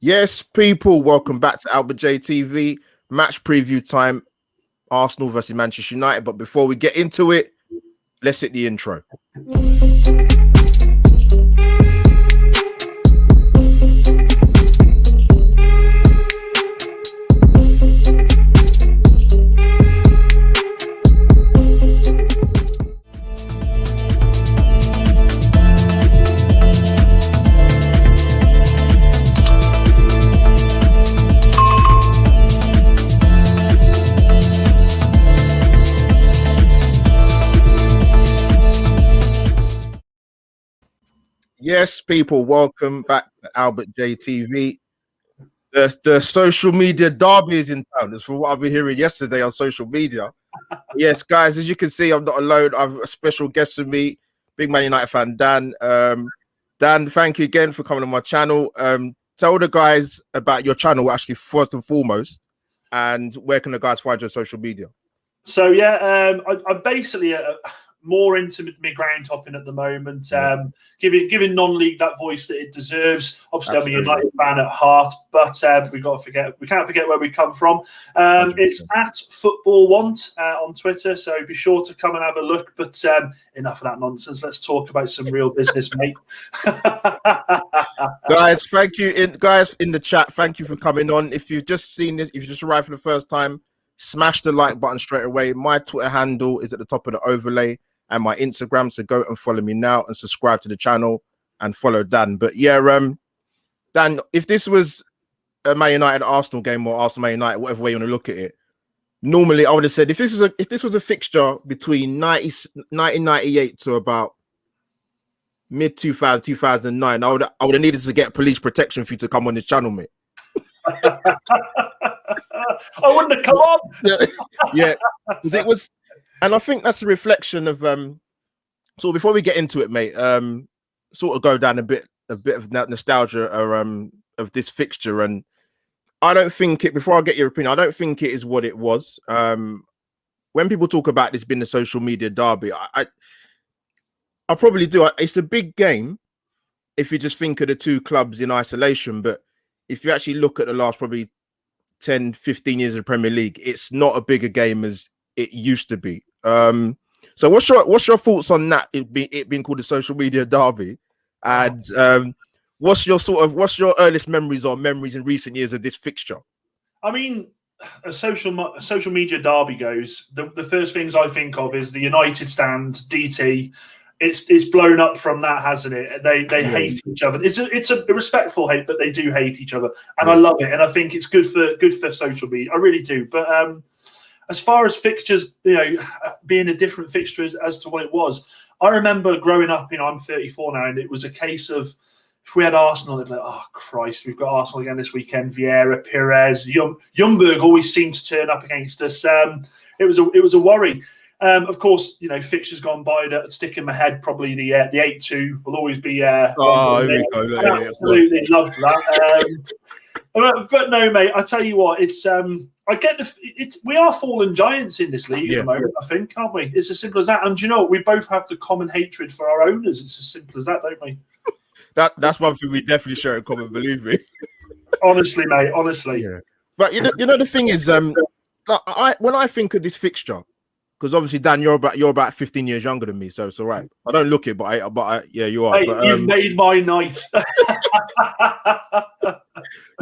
Yes, people, welcome back to Albert J TV. Match preview time, Arsenal versus Manchester United. But before we get into it, let's hit the intro. Yes, people, welcome back to Albert J TV. The social media derby is in town. That's from what I've been hearing yesterday on social media. Yes, guys, as you can see, I'm not alone. I have a special guest with me, big Man United fan, Dan. Dan, thank you again for coming on my channel. Tell the guys about your channel, actually, first and foremost, and where can the guys find your social media? So, I'm basically more into my ground topping at the moment, giving non-league that voice that it deserves. Obviously, I'm a United fan at heart, but we can't forget where we come from. It's at Football Want on Twitter, so be sure to come and have a look. But enough of that nonsense. Let's talk about some real business, mate. Guys, thank you, guys in the chat. Thank you for coming on. If you've just seen this, if you just arrived for the first time, smash the like button straight away. My Twitter handle is at the top of the overlay, and my Instagram, so go and follow me now and subscribe to the channel and follow Dan. But yeah, Dan, if this was a Man United Arsenal game or Arsenal Man United, whatever way you want to look at it, normally I would have said if this was a fixture between 1998 to about mid 2000 2009, I would have needed to get police protection for you to come on this channel, mate. I wouldn't have come on. Yeah, because it was. And I think that's a reflection of so before we get into it, mate, sort of go down a bit of nostalgia of this fixture. And I don't think it, before I get your opinion, I don't think it is what it was. When people talk about this being the social media derby, I probably do. It's a big game if you just think of the two clubs in isolation. But if you actually look at the last probably 10, 15 years of the Premier League, it's not a bigger game as it used to be. So what's your thoughts on that? It being called the social media derby, and what's your earliest memories or memories in recent years of this fixture? I mean, a social media derby goes. The first things I think of is the United stand DT. It's blown up from that, hasn't it? They hate each other. It's a respectful hate, but they do hate each other, and I love it. And I think it's good for social media. I really do. But as far as fixtures, being a different fixture as to what it was, I remember growing up, I'm 34 now, and it was a case of if we had Arsenal, it'd be like, oh, Christ, we've got Arsenal again this weekend. Vieira, Perez, Ljungberg always seemed to turn up against us. It was a worry. Of course, fixtures gone by that stick in my head. Probably the 8-2 will always be. Absolutely loved that. But no, mate. I tell you what, it's. I get we are fallen giants in this league at the moment. I think, aren't we? It's as simple as that. And you know what? We both have the common hatred for our owners. It's as simple as that, don't we? That's one thing we definitely share in common. Believe me. Honestly, mate. Honestly. Yeah. But you know the thing is, when I think of this fixture. Because obviously, Dan, you're about 15 years younger than me, so it's all right. I don't look it, but yeah, you are. Hey, but, you've made my night.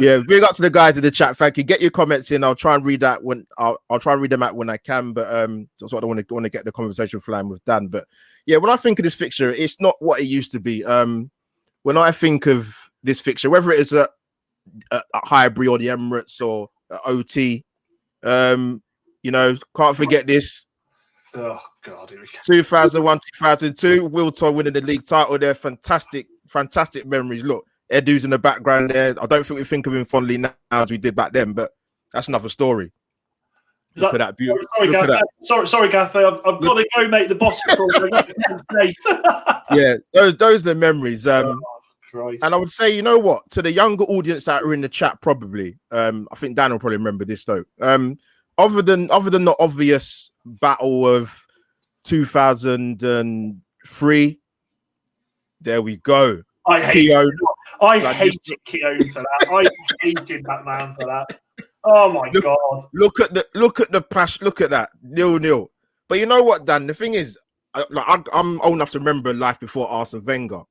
Yeah, big up to the guys in the chat. Thank you. Get your comments in. I'll try and read that when I'll try and read them out when I can. But so I don't want to get the conversation flying with Dan. But yeah, when I think of this fixture, it's not what it used to be. When I think of this fixture, whether it is a Highbury or the Emirates or OT, can't forget this. Oh God! Here we go. 2001, 2002, Wilton winning the league title. They're fantastic memories. Look, Edu's in the background there. I don't think we think of him fondly now as we did back then, but that's another story. Look at that beauty. Sorry, Gaffer. I've got to go, mate. The boss is Yeah, those are the memories. And I would say, you know what, to the younger audience that are in the chat, probably. I think Dan will probably remember this though. Other than the obvious battle of 2003, there we go. I hate I Like, hated Keown for that. I hated that man for that. Oh my God! Look at the passion. Look at that 0-0. But you know what, Dan? The thing is, I'm old enough to remember life before Arsene Wenger.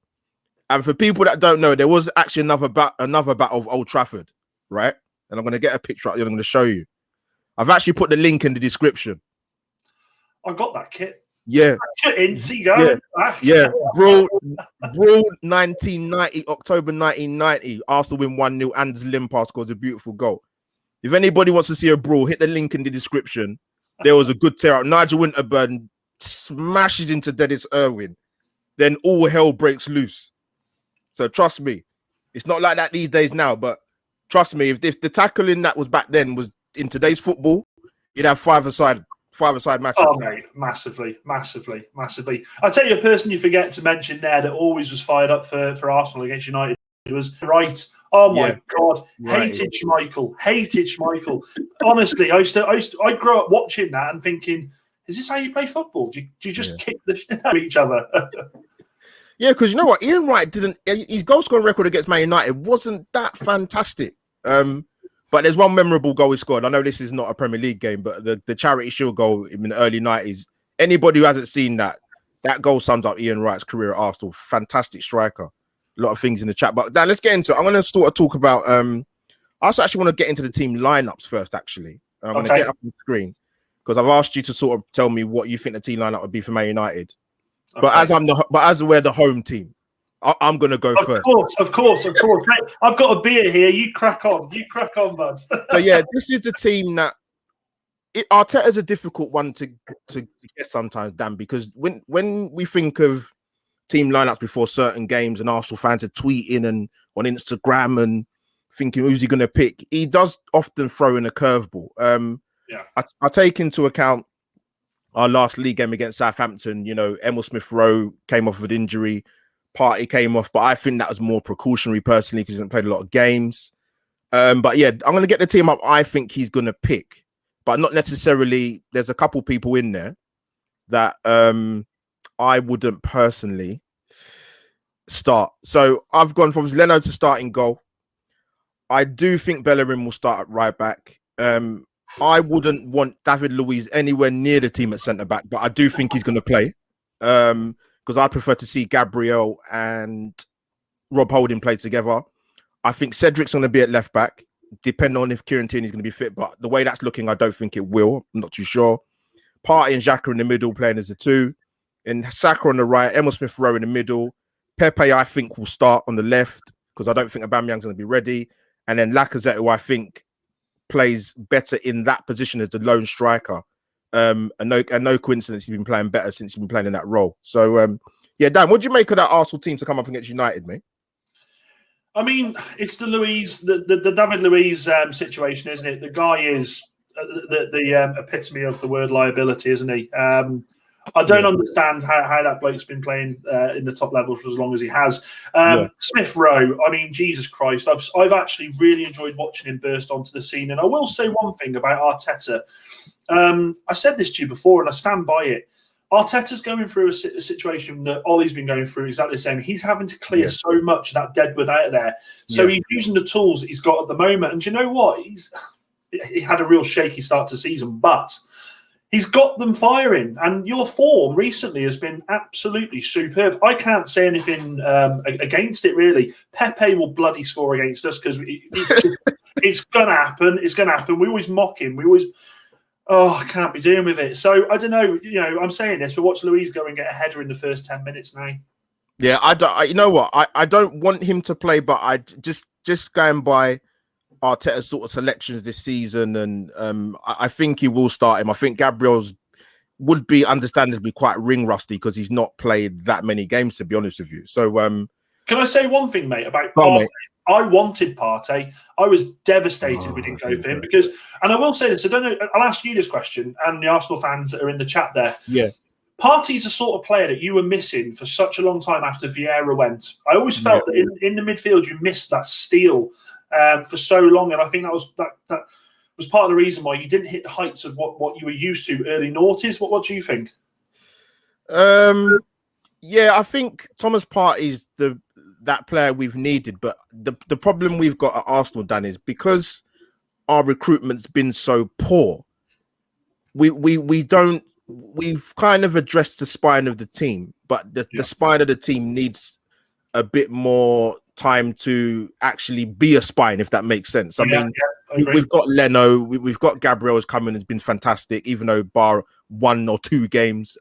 And for people that don't know, there was actually another battle of Old Trafford, right? And I'm going to get a picture up. I'm going to show you. I've actually put the link in the description. I got that kit. Yeah. Yeah. Brawl 1990, October 1990. Arsenal win 1-0. Anders Limpar scores a beautiful goal. If anybody wants to see a brawl, hit the link in the description. There was a good tear out. Nigel Winterburn smashes into Dennis Irwin. Then all hell breaks loose. So trust me, it's not like that these days now. But trust me, if the tackling that was back then was in today's football, you'd have five-a-side matches. Oh, mate, massively. I tell you, a person you forget to mention there that always was fired up for Arsenal against United. It was Wright. Oh my God, hated Schmeichel. Honestly, I grew up watching that and thinking, is this how you play football? Do you just kick the shit out of each other? Yeah, because you know what, Ian Wright his goal scoring record against Man United wasn't that fantastic. But there's one memorable goal he scored. I know this is not a Premier League game, but the Charity Shield goal in the early 90s. Anybody who hasn't seen that goal sums up Ian Wright's career at Arsenal. Fantastic striker. A lot of things in the chat. But Dan, let's get into it. I'm going to sort of talk about... I also actually want to get into the team lineups first, actually. I'm going to get up on the screen because I've asked you to sort of tell me what you think the team lineup would be for Man United. Okay. But as we're the home team, I'm going to go first. Of course. I've got a beer here. You crack on, bud. So, yeah, this is the team that... Arteta's a difficult one to get sometimes, Dan, because when we think of team lineups before certain games and Arsenal fans are tweeting and on Instagram and thinking who's he going to pick, he does often throw in a curveball. I take into account our last league game against Southampton. You know, Emil Smith-Rowe came off with injury, Partey came off, but I think that was more precautionary personally because he hasn't played a lot of games. But yeah, I'm going to get the team up I think he's going to pick, but not necessarily. There's a couple people in there that I wouldn't personally start. So I've gone from Leno to starting goal. I do think Bellerin will start at right back. I wouldn't want David Luiz anywhere near the team at centre back, but I do think he's going to play because I prefer to see Gabriel and Rob Holding play together. I think Cedric's going to be at left back, depending on if Kieran Tierney's going to be fit. But the way that's looking, I don't think it will. I'm not too sure. Partey and Xhaka in the middle playing as a two. And Saka on the right, Emil Smith-Rowe in the middle. Pepe, I think, will start on the left because I don't think Aubameyang's going to be ready. And then Lacazette, who I think plays better in that position as the lone striker. And no coincidence, he's been playing better since he's been playing in that role. So, yeah, Dan, what do you make of that Arsenal team to come up against United, mate? I mean, it's the David Luiz situation, isn't it? The guy is the epitome of the word liability, isn't he? I don't understand how that bloke's been playing in the top level for as long as he has. Smith Rowe, I mean, Jesus Christ, I've actually really enjoyed watching him burst onto the scene. And I will say one thing about Arteta. I said this to you before, and I stand by it. Arteta's going through a situation that Ollie's been going through exactly the same. He's having to clear so much of that deadwood out of there. So he's using the tools that he's got at the moment. And do you know what? He had a real shaky start to the season, but he's got them firing. And your form recently has been absolutely superb. I can't say anything against it, really. Pepe will bloody score against us because it's going to happen. It's going to happen. We always mock him. We always... Oh, I can't be dealing with it. So I don't know. You know, I'm saying this, but watch Luiz go and get a header in the first 10 minutes now. Yeah, you know what? I don't want him to play, but I just going by Arteta's sort of selections this season, and I think he will start him. I think Gabriel's would be understandably quite ring rusty because he's not played that many games, to be honest with you. So, can I say one thing, mate, about Partey? I wanted Partey. I was devastated we didn't go for him because, and I will say this, I don't know, I'll ask you this question and the Arsenal fans that are in the chat there. Yeah. Partey's the sort of player that you were missing for such a long time after Vieira went. I always felt that in the midfield you missed that steal for so long, and I think that was part of the reason why you didn't hit the heights of what you were used to early noughties. What do you think? Yeah, I think Thomas Partey's that player we've needed. But the problem we've got at Arsenal, Dan, is because our recruitment's been so poor. We've kind of addressed the spine of the team, but the spine of the team needs a bit more time to actually be a spine, if that makes sense. I mean, we've got Leno, we've got Gabriel's coming, has been fantastic, even though bar 1 or 2 games.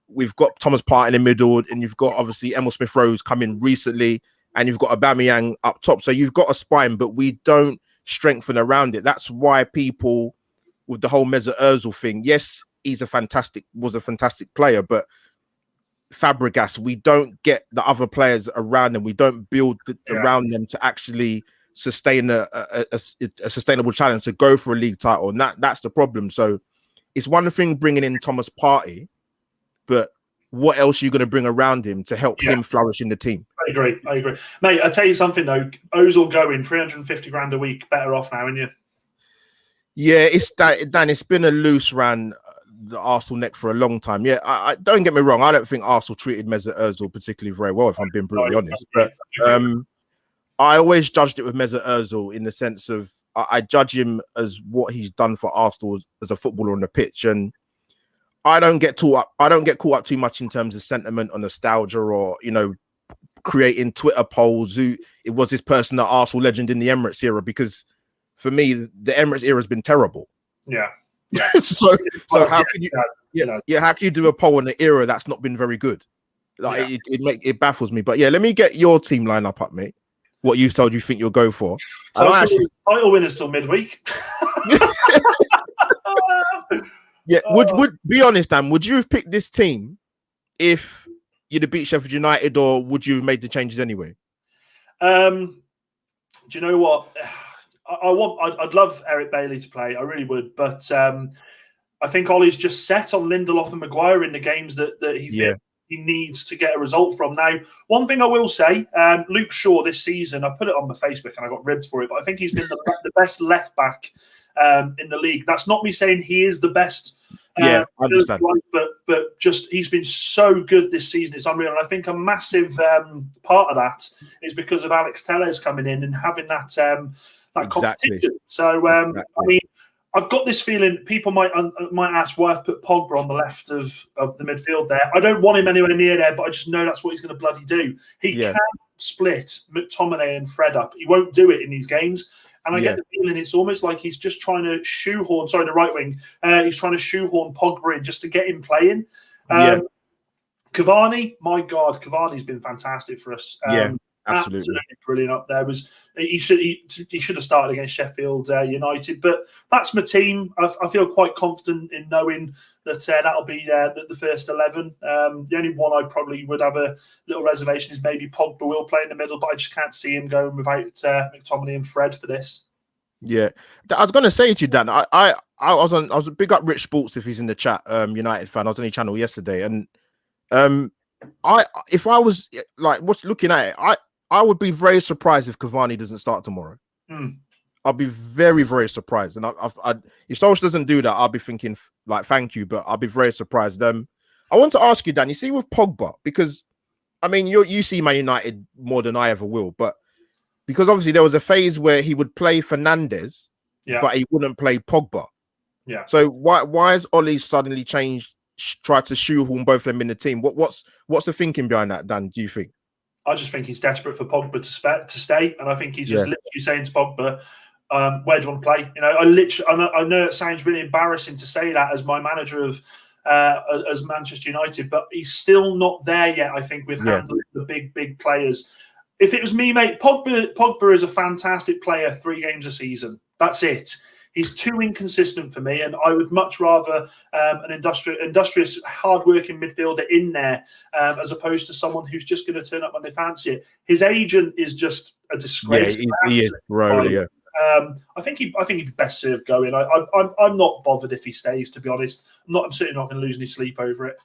We've got Thomas Partey in the middle, and you've got obviously Emil Smith-Rowe's coming recently, and you've got Aubameyang up top. So you've got a spine, but we don't strengthen around it. That's why people with the whole Mesut Ozil thing, yes, was a fantastic player, but Fabregas, we don't get the other players around them. We don't build around them to actually sustain a sustainable challenge to go for a league title, and that's the problem. So it's one thing bringing in Thomas Partey, but what else are you going to bring around him to help him flourish in the team? I agree, mate. I tell you something though, Ozil going 350 grand a week, better off now, isn't you? Yeah, it's that, Dan. It's been a loose round the Arsenal neck for a long time. Yeah, I don't get me wrong. I don't think Arsenal treated Mesut Ozil particularly very well, if I'm being brutally honest. But I always judged it with Mesut Ozil in the sense of I judge him as what he's done for Arsenal as a footballer on the pitch, and I don't get caught up too much in terms of sentiment or nostalgia or creating Twitter polls. Who it was this person that Arsenal legend in the Emirates era, because for me the Emirates era has been terrible. Yeah. so how can you how can you do a poll in an era that's not been very good? Like it baffles me. But yeah, let me get your team lineup up, mate. What you told you think you'll go for. Title winners till midweek. Yeah, would be honest, Dan, would you have picked this team if you'd have beat Sheffield United, or would you have made the changes anyway? Do you know what? I'd love Eric Bailey to play. I really would, but I think Ollie's just set on Lindelof and Maguire in the games that he needs to get a result from. Now, one thing I will say, Luke Shaw this season, I put it on my Facebook and I got ribbed for it, but I think he's been the best left back in the league. That's not me saying he is the best. I understand. But just he's been so good this season. It's unreal. And I think a massive part of that is because of Alex Telles coming in and having that competition. So I mean, I've got this feeling people might ask why I've put Pogba on the left of the midfield there. I don't want him anywhere near there, but I just know that's what he's going to bloody do. He can split McTominay and Fred up. He won't do it in these games. And I get the feeling it's almost like he's just trying to shoehorn, the right wing, he's trying to shoehorn Pogba in just to get him playing. Cavani, my God, Cavani's been fantastic for us. Absolutely brilliant up there. He should have started against Sheffield United, but that's my team. I feel quite confident in knowing that that'll be the first 11. The only one I probably would have a little reservation is maybe Pogba will play in the middle, but I just can't see him going without McTominay and Fred for this. Yeah, I was going to say to you, Dan. I was big up Rich Sports if he's in the chat. United fan. I was on his channel yesterday, and if I was like looking at it, I would be very surprised if Cavani doesn't start tomorrow. I'll be very, very surprised. And if Solskjaer doesn't do that, I'll be thinking like, thank you, but I'll be very surprised. I want to ask you, Dan, you see with Pogba, because I mean, you see Man United more than I ever will, but because obviously there was a phase where he would play Fernandes, but he wouldn't play Pogba. Yeah. So why has Ollie suddenly tried to shoehorn both of them in the team? What's the thinking behind that, Dan, do you think? I just think he's desperate for Pogba to stay, and I think he's just literally saying to Pogba, "Where do you want to play?" I know it sounds really embarrassing to say that as my manager of as Manchester United, but he's still not there yet. I think with handling the big players. If it was me, mate, Pogba is a fantastic player. 3 games a season. That's it. He's too inconsistent for me, and I would much rather an industrious, hard-working midfielder in there as opposed to someone who's just going to turn up when they fancy it. His agent is just a disgrace. Yeah, he is, really. Yeah. I think he'd be best served going. I'm not bothered if he stays. To be honest, I'm certainly not going to lose any sleep over it.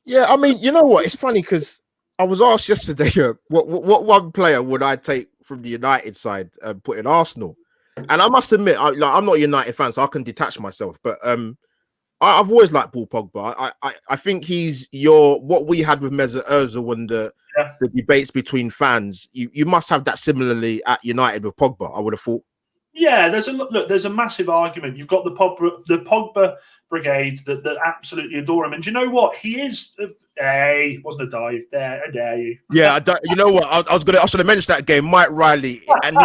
Yeah, I mean, you know what? It's funny because I was asked yesterday, what one player would I take from the United side and put in Arsenal? And I must admit, I'm not a United fan, so I can detach myself. But I've always liked Paul Pogba. I think he's what we had with Mesut Ozil and the the debates between fans, you must have that similarly at United with Pogba, I would have thought. Yeah, there's a massive argument. You've got the Pogba brigade that absolutely adore him, and do you know what? He is. Hey, wasn't a dive there. I dare you. Yeah, you know what? I should have mentioned that game, Mike Riley, and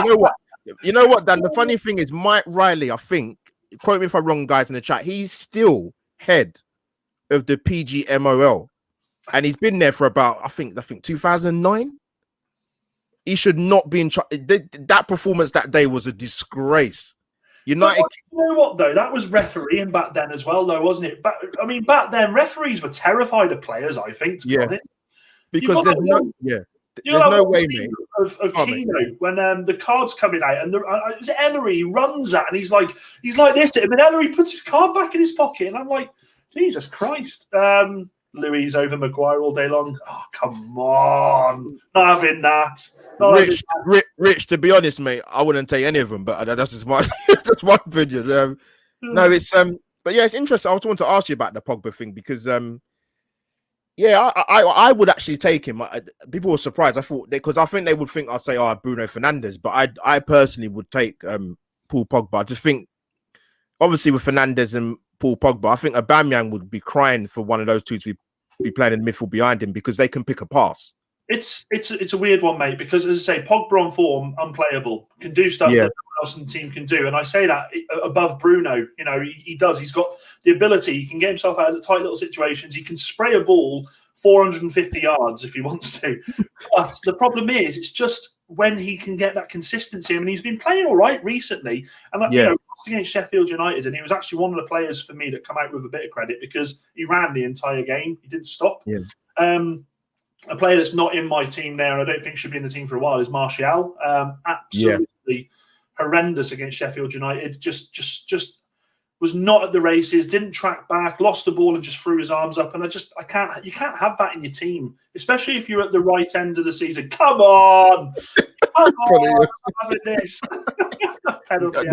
you know what, Dan? The funny thing is, Mike Riley, I think, quote me if I'm wrong, guys in the chat, he's still head of the PGMOL, and he's been there for about I think 2009. He should not be in charge. That performance that day was a disgrace. United. You know what though? That was refereeing back then as well, though, wasn't it? Back then referees were terrified of players. I think, to be honest, because there's no way, mate. Of Keno when the card's coming out and it's Emery runs at and he's like this at him and Emery puts his card back in his pocket and I'm like, Jesus Christ. Louise over Maguire all day long. Oh, come on. Not having that. Rich, to be honest, mate, I wouldn't take any of them, but that's just my that's my opinion. No, it's but yeah, it's interesting. I was wanting to ask you about the Pogba thing because I would actually take him. People were surprised. I thought because I think they would think I'd say Bruno Fernandes, but I personally would take Paul Pogba. I just think obviously with Fernandes and Paul Pogba, I think Aubameyang would be crying for one of those two to be playing in midfield behind him because they can pick a pass. It's a weird one, mate, because as I say, Pogba on form, unplayable, can do stuff that no one else in the team can do. And I say that above Bruno, you know, he does. He's got the ability. He can get himself out of the tight little situations. He can spray a ball 450 yards if he wants to. But the problem is, it's just when he can get that consistency. I mean, he's been playing all right recently. And, you know, against Sheffield United, and he was actually one of the players for me that come out with a bit of credit because he ran the entire game. He didn't stop. Yeah. A player that's not in my team there, and I don't think should be in the team for a while, is Martial. Absolutely horrendous against Sheffield United. Just was not at the races, didn't track back, lost the ball and just threw his arms up. And you can't have that in your team, especially if you're at the right end of the season. Come on. This. Penalty.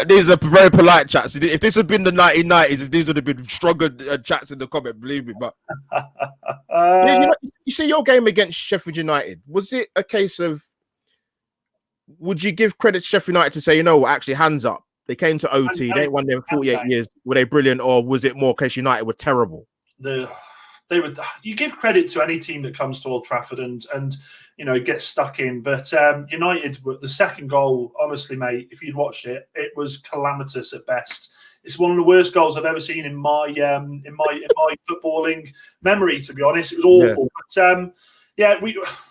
These are very polite chats. If this had been the 1990s, these would have been stronger chats in the comment, believe me. But you see your game against Sheffield United, was it a case of would you give credit to Sheffield United to say, you know what, actually hands up, they came to OT, they ain't won them 48 years, were they brilliant, or was it more case United were terrible? You give credit to any team that comes to Old Trafford and you know gets stuck in, but United, the second goal, honestly, mate, if you'd watched it, it was calamitous at best. It's one of the worst goals I've ever seen in my footballing memory, to be honest. It was awful. But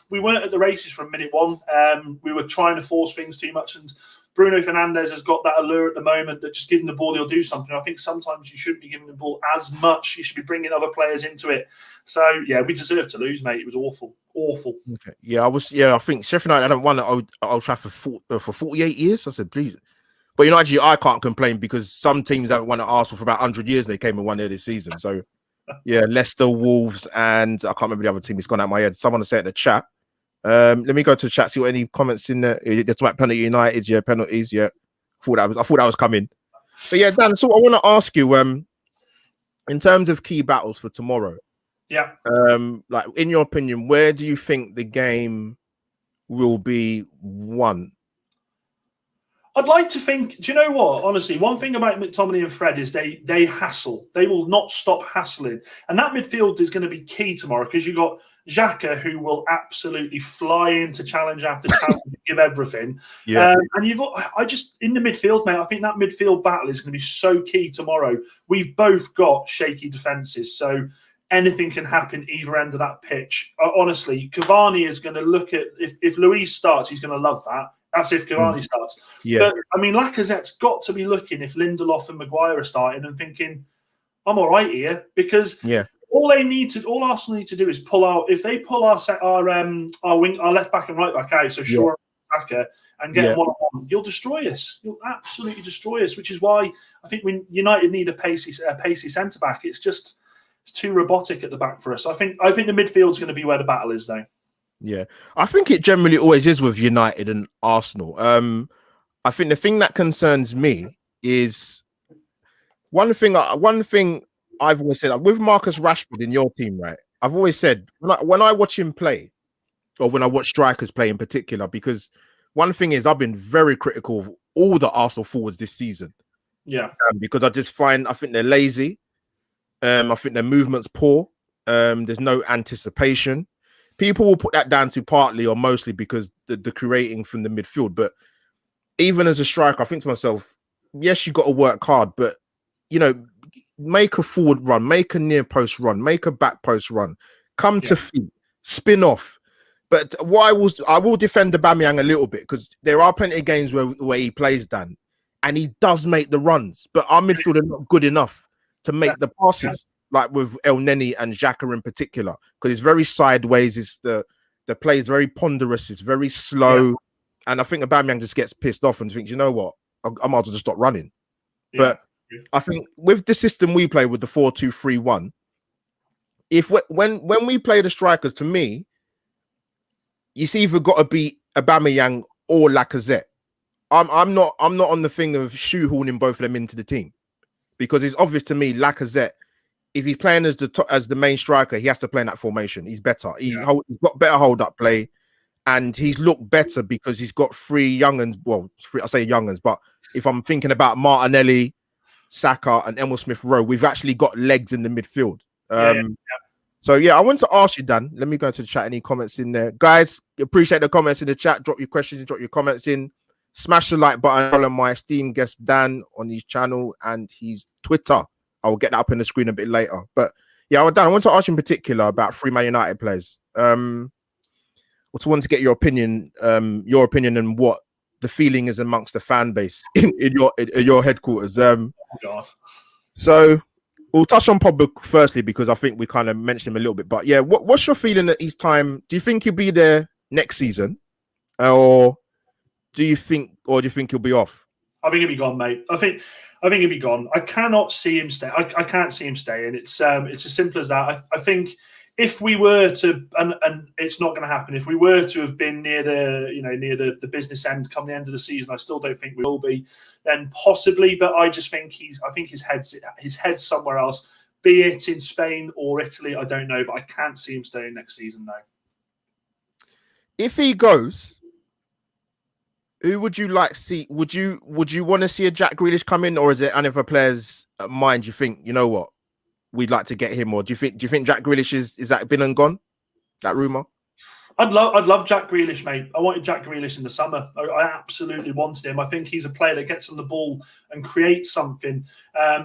we weren't at the races from minute one. We were trying to force things too much, and Bruno Fernandes has got that allure at the moment that just giving the ball, he'll do something. I think sometimes you shouldn't be giving the ball as much. You should be bringing other players into it. So, yeah, we deserved to lose, mate. It was awful. Awful. Okay. I think Sheffield United hadn't won at Old Trafford for 48 years. I said, please. But, actually, I can't complain because some teams haven't won at Arsenal for about 100 years and they came and won there this season. So, yeah, Leicester, Wolves, and I can't remember the other team. It's gone out of my head. Someone say it in the chat. Let me go to the chat, see what any comments in there. It's like penalty United, penalties, I thought that was coming. But yeah, Dan, so I want to ask you, in terms of key battles for tomorrow, like in your opinion, where do you think the game will be won? I'd like to think, do you know what? Honestly, one thing about McTominay and Fred is they hassle. They will not stop hassling. And that midfield is going to be key tomorrow because you've got Xhaka, who will absolutely fly into challenge after challenge and give everything. Yeah. And in the midfield, mate, I think that midfield battle is going to be so key tomorrow. We've both got shaky defences, so anything can happen either end of that pitch. Honestly, Cavani is going to look at, if Luis starts, he's going to love that. That's if Cavani starts. Yeah. But, I mean, Lacazette's got to be looking if Lindelof and Maguire are starting and thinking, I'm all right here. Because all Arsenal need to do is pull out, if they pull our left back and right back out, so sure, and get one-on-one, you'll destroy us. You'll absolutely destroy us, which is why I think United need a pacey centre-back. It's too robotic at the back for us. I think the midfield's going to be where the battle is, though. Yeah, I think it generally always is with United and Arsenal. I think the thing that concerns me is one thing I've always said with Marcus Rashford in your team, right? I've always said when I watch him play, or when I watch strikers play in particular, because one thing is I've been very critical of all the Arsenal forwards this season. Yeah. Because I think they're lazy. I think their movement's poor. There's no anticipation. People will put that down to partly or mostly because the creating from the midfield. But even as a striker, I think to myself, yes, you got to work hard, but make a forward run, make a near post run, make a back post run, come to feet, spin off. But what I will defend Aubameyang a little bit, because there are plenty of games where he plays, Dan, and he does make the runs, but our midfield are not good enough to make the passes, like with El Neni and Xhaka in particular, because it's very sideways. It's the play is very ponderous. It's very slow, and I think Aubameyang just gets pissed off and thinks, you know what, I might as well just stop running. But I think with the system we play with the 4-2-3-1, when we play the strikers, to me, it's either got to be Aubameyang or Lacazette. I'm not on the thing of shoehorning both of them into the team, because it's obvious to me Lacazette, if he's playing as the main striker, he has to play in that formation. He's better. He's got better hold up play, and he's looked better because he's got three younguns. Well, I say younguns, but if I'm thinking about Martinelli, Saka, and Emil Smith Rowe, we've actually got legs in the midfield. So I wanted to ask you, Dan. Let me go to the chat. Any comments in there, guys? Appreciate the comments in the chat. Drop your questions, drop your comments in. Smash the like button. Follow my esteemed guest Dan on his channel and his Twitter. I will get that up on the screen a bit later. But Dan, I want to ask you in particular about 3 Man United players. Also want to get your opinion on what the feeling is amongst the fan base in your headquarters. So we'll touch on Pogba firstly, because I think we kind of mentioned him a little bit. But what's your feeling at his time? Do you think he'll be there next season, or do you think he'll be off? I think he'll be gone, mate. I think he'll be gone. I cannot see him stay. I can't see him staying. It's as simple as that. I think if we were to, and it's not going to happen, if we were to have been near the business end come the end of the season, I still don't think we will be. Then possibly, but I just think his head's somewhere else, be it in Spain or Italy. I don't know, but I can't see him staying next season now. If he goes, who would you like to see? Would you want to see a Jack Grealish come in, or is it any other players' mind? You think, you know what, we'd like to get him, or do you think Jack Grealish is that been and gone? That rumor? I'd love Jack Grealish, mate. I wanted Jack Grealish in the summer. I absolutely wanted him. I think he's a player that gets on the ball and creates something.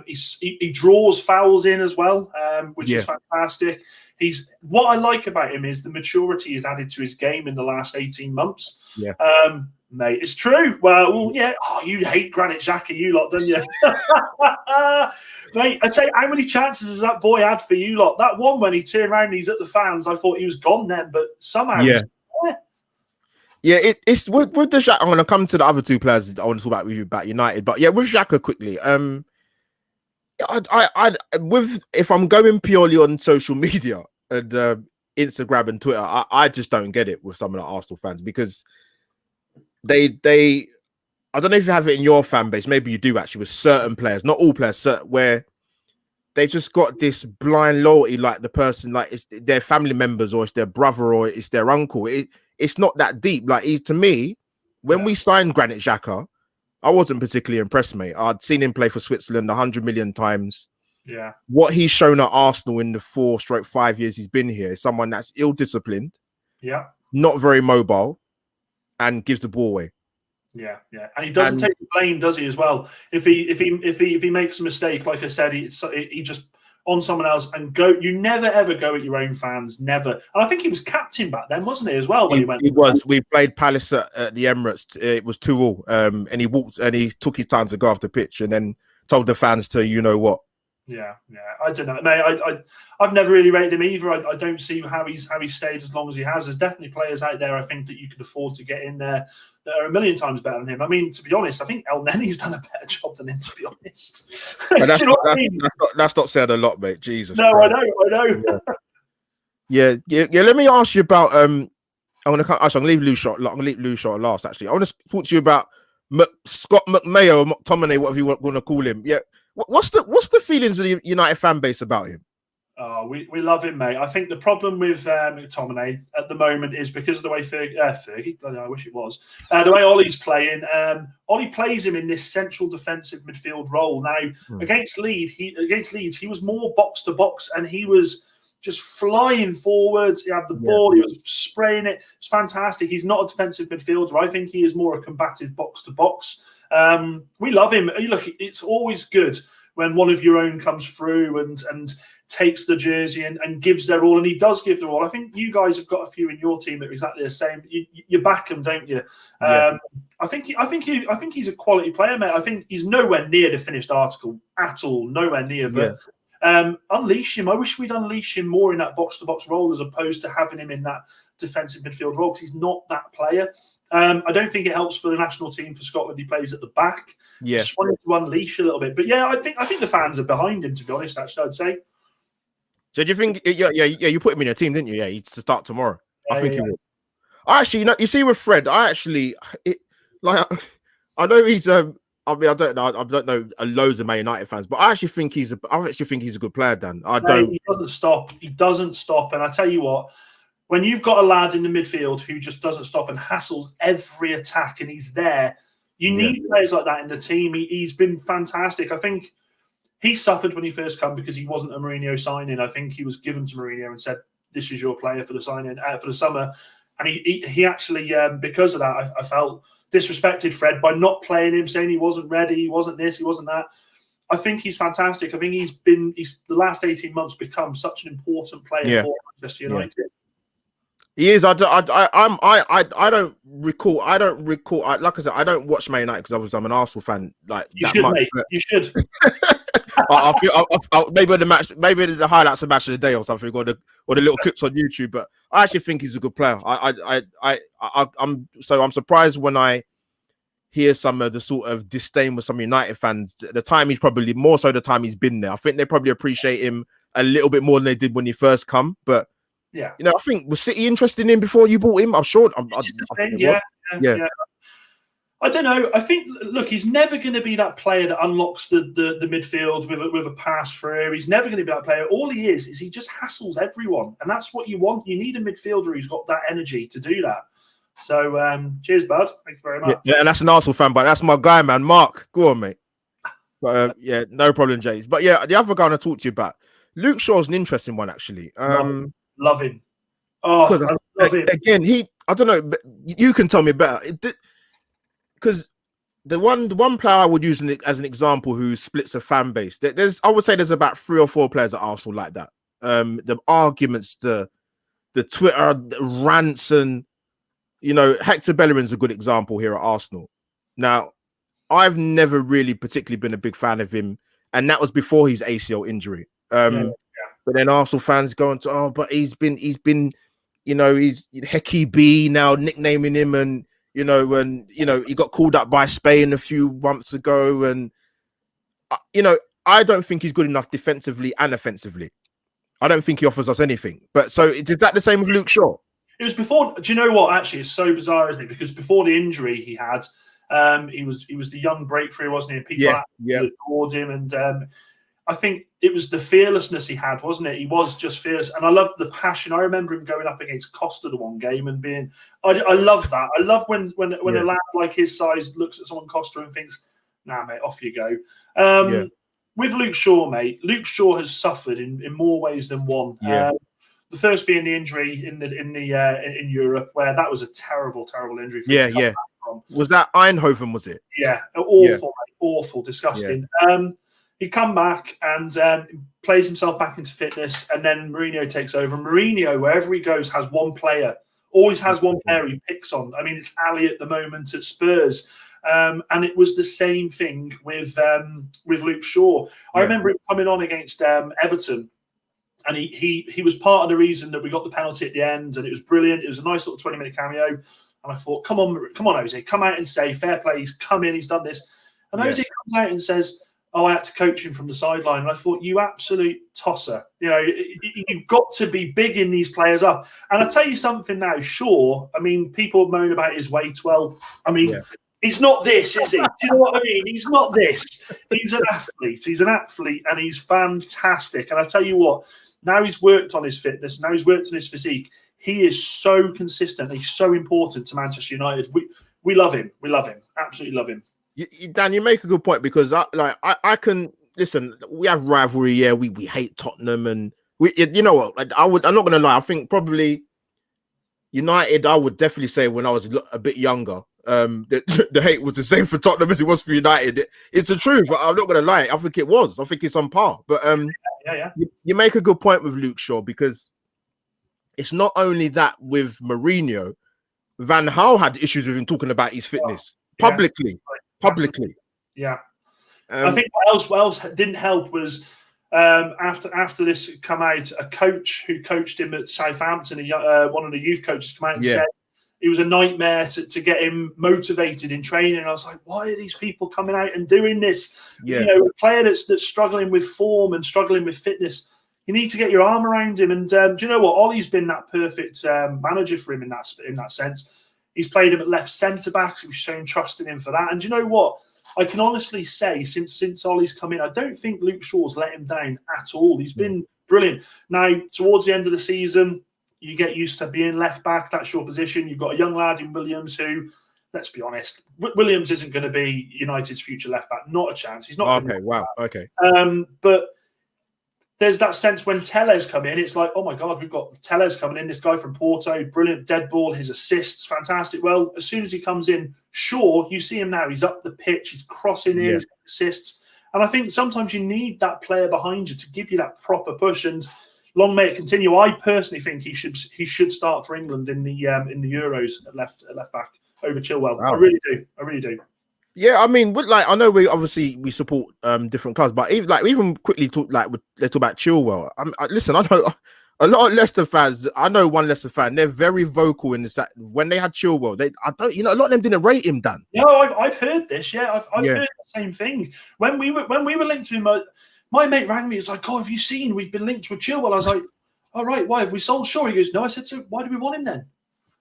He draws fouls in as well, which is fantastic. What I like about him is the maturity he's added to his game in the last 18 months. Yeah. Mate, it's true. Well, yeah. Oh, you hate Granit Xhaka, you lot, don't you? Mate, I tell you, how many chances has that boy had for you lot? That one when he turned around and he's at the fans, I thought he was gone then, but somehow it's with the Xhaka. I'm going to come to the other two players I want to talk about with you about United, but with Xhaka quickly. If I'm going purely on social media and Instagram and Twitter, I just don't get it with some of the Arsenal fans, because they I don't know if you have it in your fan base, maybe you do actually, with certain players, not all players, where they've just got this blind loyalty, like the person, like it's their family members, or it's their brother, or it's their uncle. It's not that deep. Like, to me, when we signed Granit Xhaka, I wasn't particularly impressed, mate. I'd seen him play for Switzerland 100 million times. Yeah. What he's shown at Arsenal in the 4/5 years he's been here is someone that's ill-disciplined, not very mobile, and gives the ball away. Yeah, and he doesn't take the blame, does he? As well, if he makes a mistake, like I said, he just on someone else and go. You never ever go at your own fans, never. And I think he was captain back then, wasn't he? As well, when he went. He was. We played Palace at the Emirates. It was 2-2, and he walked and he took his time to go off the pitch, and then told the fans to, you know what. Yeah. I don't know, mate. I've never really rated him either. I don't see how he's stayed as long as he has. There's definitely players out there, I think, that you could afford to get in there that are a million times better than him. I mean, to be honest, I think El Neni's done a better job than him, to be honest. That's not said a lot, mate. Jesus. No, Christ. I know. Yeah. Let me ask you about. I'm gonna leave Lou short. I'm gonna leave Lou short last. Actually, I want to talk to you about Scott McMayo or McTominay, whatever you want to call him. Yeah. What's the feelings of the United fan base about him? Oh, we love him, mate. I think the problem with McTominay at the moment is because of the way Fergie, bloody hell, I wish it was, the way Ollie's playing. Ollie plays him in this central defensive midfield role. Now, against Leeds, he was more box to box, and he was just flying forwards. He had the ball, he was spraying it. It's fantastic. He's not a defensive midfielder. I think he is more a combative box to box. We love him. Look, it's always good when one of your own comes through and takes the jersey and gives their all, and he does give their all. I think you guys have got a few in your team that are exactly the same. You back him, don't you? I think he's a quality player, mate. I think he's nowhere near the finished article at all, nowhere near. But unleash him. I wish we'd unleash him more in that box to box role as opposed to having him in that defensive midfield role, because he's not that player. I don't think it helps for the national team for Scotland. He plays at the back. Yeah, just wanted to unleash a little bit. But yeah, I think the fans are behind him. To be honest, actually, I'd say. So do you think? Yeah, you put him in your team, didn't you? Yeah, he's to start tomorrow. I think he will. Actually, you see with Fred, I know he's I don't know loads of Man United fans, but I actually think he's a good player, Dan. He doesn't stop. He doesn't stop. And I tell you what, when you've got a lad in the midfield who just doesn't stop and hassles every attack, and he's there, you need players like that in the team. He's been fantastic. I think he suffered when he first came because he wasn't a Mourinho signing. I think he was given to Mourinho and said, "This is your player for the signing for the summer." And he actually, because of that, I felt disrespected Fred by not playing him, saying he wasn't ready, he wasn't this, he wasn't that. I think he's fantastic. I think he's the last 18 months become such an important player for Manchester United. Yeah. He is. I don't recall. Like I said, I don't watch Man United because obviously I'm an Arsenal fan. Like you should, mate. You should. I feel maybe the match, maybe the highlights of match of the day or something, or the little clips on YouTube. But I actually think he's a good player. I'm surprised when I hear some of the sort of disdain with some United fans. The time he's probably more so the time he's been there. I think they probably appreciate him a little bit more than they did when he first come. But yeah, I think was City interested in him before you bought him? I'm sure. Yeah. I don't know. I think, look, he's never going to be that player that unlocks the midfield with a pass through. He's never going to be that player. All he is he just hassles everyone. And that's what you want. You need a midfielder who's got that energy to do that. So, cheers, bud. Thanks very much. Yeah, and that's an Arsenal fan, but that's my guy, man. Mark, go on, mate. But yeah, no problem, James. But yeah, the other guy I want to talk to you about, Luke Shaw's an interesting one, actually. Love him. Oh, I love him. Again, I don't know, but you can tell me better. Because the one player I would use as an example who splits a fan base, I would say there's about 3 or 4 players at Arsenal like that. The arguments, the Twitter rants, and Hector Bellerin's a good example here at Arsenal. Now, I've never really particularly been a big fan of him, and that was before his ACL injury. But then Arsenal fans go on to, but he's been, he's Hecky B now, nicknaming him, and he got called up by Spain a few months ago, and I don't think he's good enough defensively and offensively. I don't think he offers us anything. But so is that the same with Luke Shaw? It was before. Do you know what? Actually, it's so bizarre, isn't it? Because before the injury he had, he was the young breakthrough, wasn't he? And people adored him, and I think it was the fearlessness he had, wasn't it? He was just fearless, and I loved the passion. I remember him going up against Costa the one game and being. I love that. I love when a lad like his size looks at someone Costa and thinks, "Nah, mate, off you go." With Luke Shaw, mate, Luke Shaw has suffered in more ways than one. The first being the injury in Europe, where that was a terrible injury. For him to come back from. Was that Eindhoven? Was it? Yeah, awful, mate, awful, disgusting. Yeah. He come back and plays himself back into fitness, and then Mourinho takes over. Mourinho, wherever he goes, has one player. Always has one player he picks on. I mean, it's Ali at the moment at Spurs. And it was the same thing with Luke Shaw. I remember him coming on against Everton, and he was part of the reason that we got the penalty at the end, and it was brilliant. It was a nice little 20-minute cameo. And I thought, come on, Jose, come out and say, fair play, he's come in, he's done this. And Jose comes out and says, I had to coach him from the sideline. And I thought, you absolute tosser. You've got to be bigging these players up. And I'll tell you something now, Shaw, I mean, people moan about his weight. Well, I mean, He's not this, is he? Do you know what I mean? He's not this. He's an athlete. He's an athlete, and he's fantastic. And I tell you what, now he's worked on his fitness, now he's worked on his physique. He is so consistent. He's so important to Manchester United. We love him. We love him. Absolutely love him. Dan, you make a good point, because I can listen. We have rivalry. Yeah, we hate Tottenham, and you know what? I'm not going to lie. I think probably United, I would definitely say when I was a bit younger, the hate was the same for Tottenham as it was for United. It's the truth. I'm not going to lie. I think it was. I think it's on par. But you make a good point with Luke Shaw, because it's not only that with Mourinho. Van Gaal had issues with him talking about his fitness publicly. Yeah. I think what else didn't help was after this come out, a coach who coached him at Southampton, one of the youth coaches, come out and said it was a nightmare to get him motivated in training. And I was like, why are these people coming out and doing this? You know, a player that's struggling with form and struggling with fitness, you need to get your arm around him. And do you know what? Ollie's been that perfect manager for him in that sense. He's played him at left centre back. He's shown trust in him for that. And do you know what? I can honestly say, since Ollie's come in, I don't think Luke Shaw's let him down at all. He's been brilliant. Now, towards the end of the season, you get used to being left back. That's your position. You've got a young lad in Williams who, let's be honest, Williams isn't going to be United's future left back. Not a chance. He's not. Okay, wow. Okay. But there's that sense when Tellez come in, it's like, oh my God, we've got Tellez coming in, this guy from Porto, brilliant dead ball, his assists, fantastic. Well, as soon as he comes in, Shaw, you see him now, he's up the pitch, he's crossing in, he's got assists. And I think sometimes you need that player behind you to give you that proper push. And long may it continue. I personally think he should start for England in the Euros at left back over Chilwell. Wow. I really do. Yeah, I mean, I know we support different clubs, but even quickly let's talk about Chilwell. Listen, I know a lot of Leicester fans. I know one Leicester fan. They're very vocal in this. When they had Chilwell, a lot of them didn't rate him. Dan. No, I've heard this. Yeah, I've heard the same thing. When we were linked to him, my mate rang me. He was like, "Oh, have you seen? We've been linked with Chilwell." I was like, "All right, why have we sold Shaw?" He goes, "No." I said, "So why do we want him then?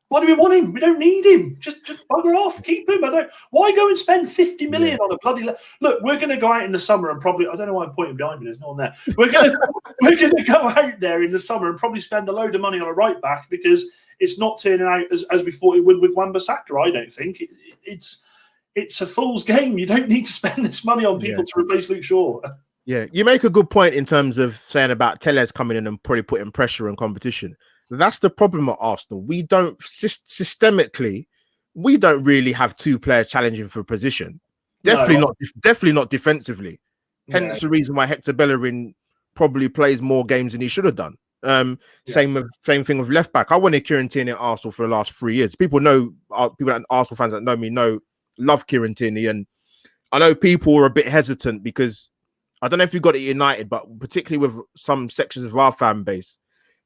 Why do we want him? We don't need him. Just bugger off. Keep him. Why go and spend 50 million on a bloody... Look, we're going to go out in the summer and probably... I don't know why I'm pointing behind me. There's no one there. We're going to go out there in the summer and probably spend a load of money on a right back, because it's not turning out as we thought it would with Wan-Bissaka, I don't think. It's a fool's game. You don't need to spend this money on people to replace Luke Shaw. Yeah, you make a good point in terms of saying about Tellez coming in and probably putting pressure and competition. That's the problem at Arsenal. We don't systemically, we don't really have two players challenging for a position. Definitely not defensively. Hence the reason why Hector Bellerin probably plays more games than he should have done. Same thing with left back. I wanted Kieran Tierney at Arsenal for the last 3 years. People Arsenal fans that know me love Kieran Tierney, and I know people were a bit hesitant because I don't know if you got it at United, but particularly with some sections of our fan base,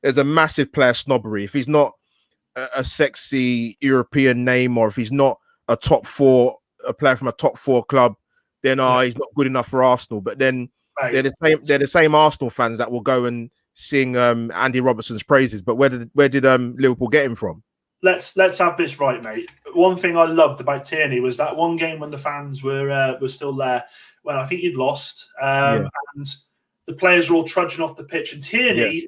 there's a massive player snobbery. If he's not a sexy European name, or if he's not a player from a top four club, then he's not good enough for Arsenal. But then they're the same Arsenal fans that will go and sing Andy Robertson's praises. But where did Liverpool get him from? Let's have this right, mate. One thing I loved about Tierney was that one game when the fans were still there, when I think he'd lost, and the players were all trudging off the pitch, and Tierney.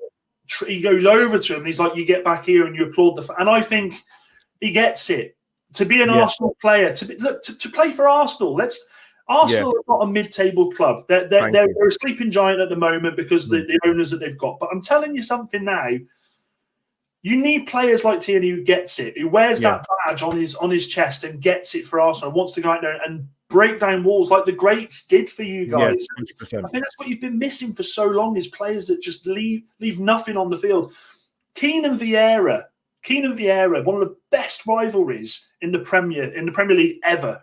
He goes over to him and he's like, "You get back here," and you applaud and I think he gets it. To be an Arsenal player, to play for Arsenal. Arsenal are not a mid-table club. They're a sleeping giant at the moment because the owners that they've got. But I'm telling you something now. You need players like Tierney who gets it, who wears that badge on his chest and gets it for Arsenal and wants to go out there and break down walls like the greats did for you guys. Yeah, 100%. I think that's what you've been missing for so long, is players that just leave nothing on the field. Keane Vieira, one of the best rivalries in the Premier League ever.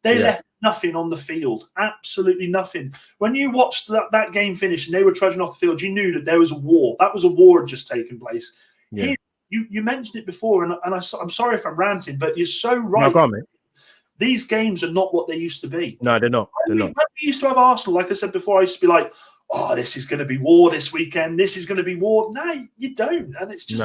They left nothing on the field, absolutely nothing. When you watched that game finish and they were trudging off the field, you knew that there was a war. That was a war had just taken place. Yeah. You mentioned it before, and I'm sorry if I'm ranting, but you're so right. No, go on, mate. These games are not what they used to be. No, they're not. When we used to have Arsenal, like I said before, I used to be like, "Oh, this is going to be war this weekend. This is going to be war." No, you don't, and it's just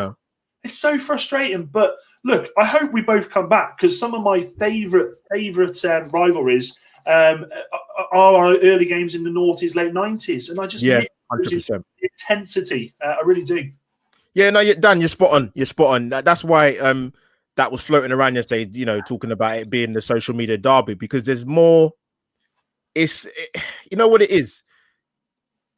It's so frustrating. But look, I hope we both come back, because some of my favourite rivalries are our early games in the noughties, late 90s, and I just miss 100%. the intensity. I really do. Yeah, no, Dan, you're spot on. You're spot on. That's why that was floating around yesterday, talking about it being the social media derby, because there's more. You know what it is?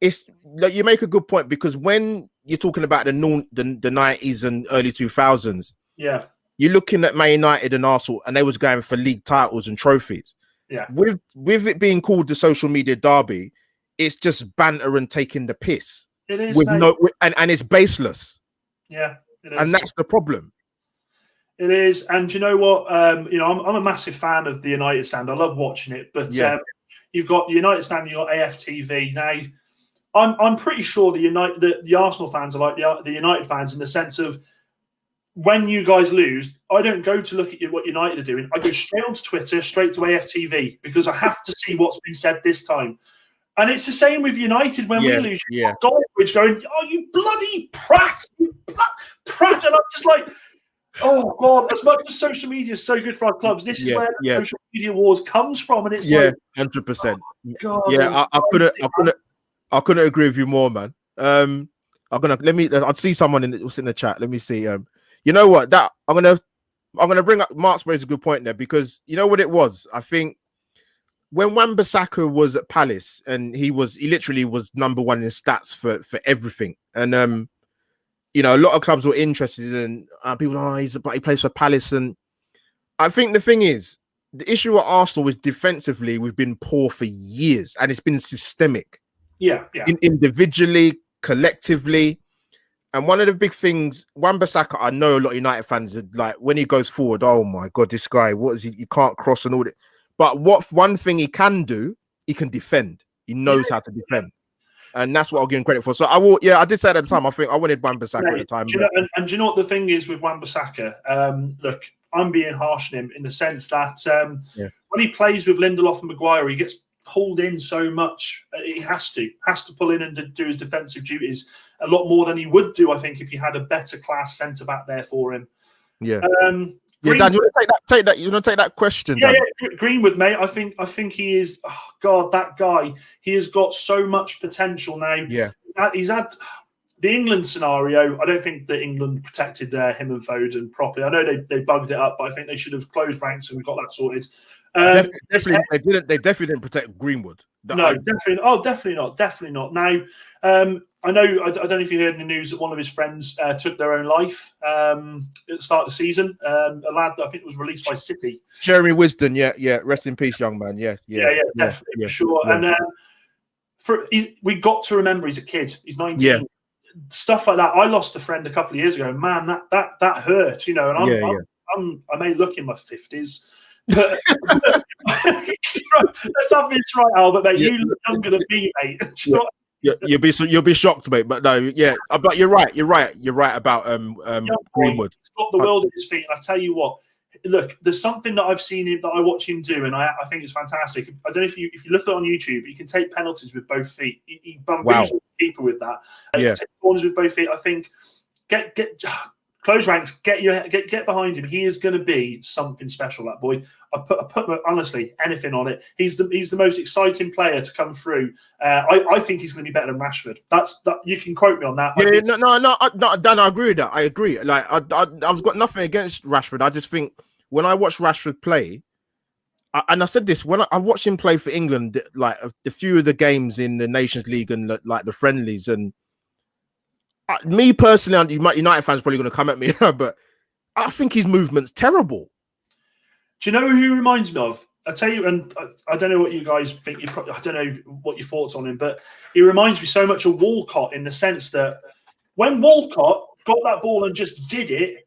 It's like, you make a good point, because when you're talking about the 90s and early 2000s, yeah, you're looking at Man United and Arsenal, and they was going for league titles and trophies. Yeah, with it being called the social media derby, it's just banter and taking the piss. It is, with mate. and it's baseless. Yeah, it is. And that's the problem. It is. And you know what? I'm a massive fan of the United stand. I love watching it. But you've got the United stand, you've got AFTV. Now, I'm pretty sure the Arsenal fans are like the United fans, in the sense of, when you guys lose, I don't go to look at what United are doing. I go straight onto Twitter, straight to AFTV, because I have to see what's been said this time. And it's the same with United when we lose. You've got Goldbridge going, "Oh, you bloody prat! You prat!" And I'm just like, oh, God, as much as social media is so good for our clubs, this is where the social media wars comes from. And it's 100%. I couldn't agree with you more, man. I'll see someone in the chat. Let me see. You know what? I'm gonna bring up Mark's raised a good point there, because you know what it was? I think when Wan-Bissaka was at Palace, and he literally was number one in stats for everything. And a lot of clubs were interested in people, he plays for Palace. And I think the thing is, the issue at Arsenal is defensively, we've been poor for years, and it's been systemic. Yeah. Individually, collectively. And one of the big things, Wan-Bissaka, I know a lot of United fans are like, when he goes forward, oh my God, this guy, what is he? He can't cross and all that. But one thing he can do, he can defend. He knows how to defend. And that's what I'll give him credit for. So I did say that at the time. I think I wanted Wan-Bissaka at the time. Do you know what the thing is with Wan-Bissaka? Look, I'm being harsh on him, in the sense that when he plays with Lindelof and Maguire, he gets pulled in so much. He has to pull in and do his defensive duties a lot more than he would do, I think, if you had a better class centre back there for him. Yeah. Dan, you want to take that? You want to take that question? Yeah, Greenwood, mate. I think he is. Oh God, that guy. He has got so much potential now. Yeah, he's had the England scenario. I don't think that England protected him and Foden properly. I know they bugged it up, but I think they should have closed ranks and we got that sorted. Definitely, they definitely didn't protect Greenwood. Definitely not. Now, I know. I don't know if you heard in the news that one of his friends took their own life at the start of the season. A lad that I think was released by City. Jeremy Wisdom, yeah. Rest in peace, young man. Yeah, definitely, for sure. Yeah. And we got to remember he's a kid. He's 19. Yeah. Stuff like that. I lost a friend a couple of years ago. Man, that hurt. And I may look in my 50s. But let's have this right, Albert. Mate, you look younger than me, mate. You'll be shocked, mate. But no, but you're right. You're right about Greenwood. He's got the world at his feet. And I tell you what, look, there's something that I've seen him, that I watch him do, and I think it's fantastic. I don't know if you look at it on YouTube, you can take penalties with both feet. He bamboozles the keeper with that. Take corners with both feet. I think get. Close ranks, get behind him. He is going to be something special, that boy. I put honestly anything on it. He's the most exciting player to come through. I think he's going to be better than Rashford. That you can quote me on that. No, Dan, I agree with that. I agree. Like I've got nothing against Rashford. I just think when I watch Rashford play, and I said this when I watched him play for England, like a few of the games in the Nations League and like the friendlies, and me personally, United fans probably going to come at me, but I think his movement's terrible. Do you know who he reminds me of? I tell you, and I don't know what you guys think. I don't know what your thoughts on him, but he reminds me so much of Walcott, in the sense that when Walcott got that ball and just did it,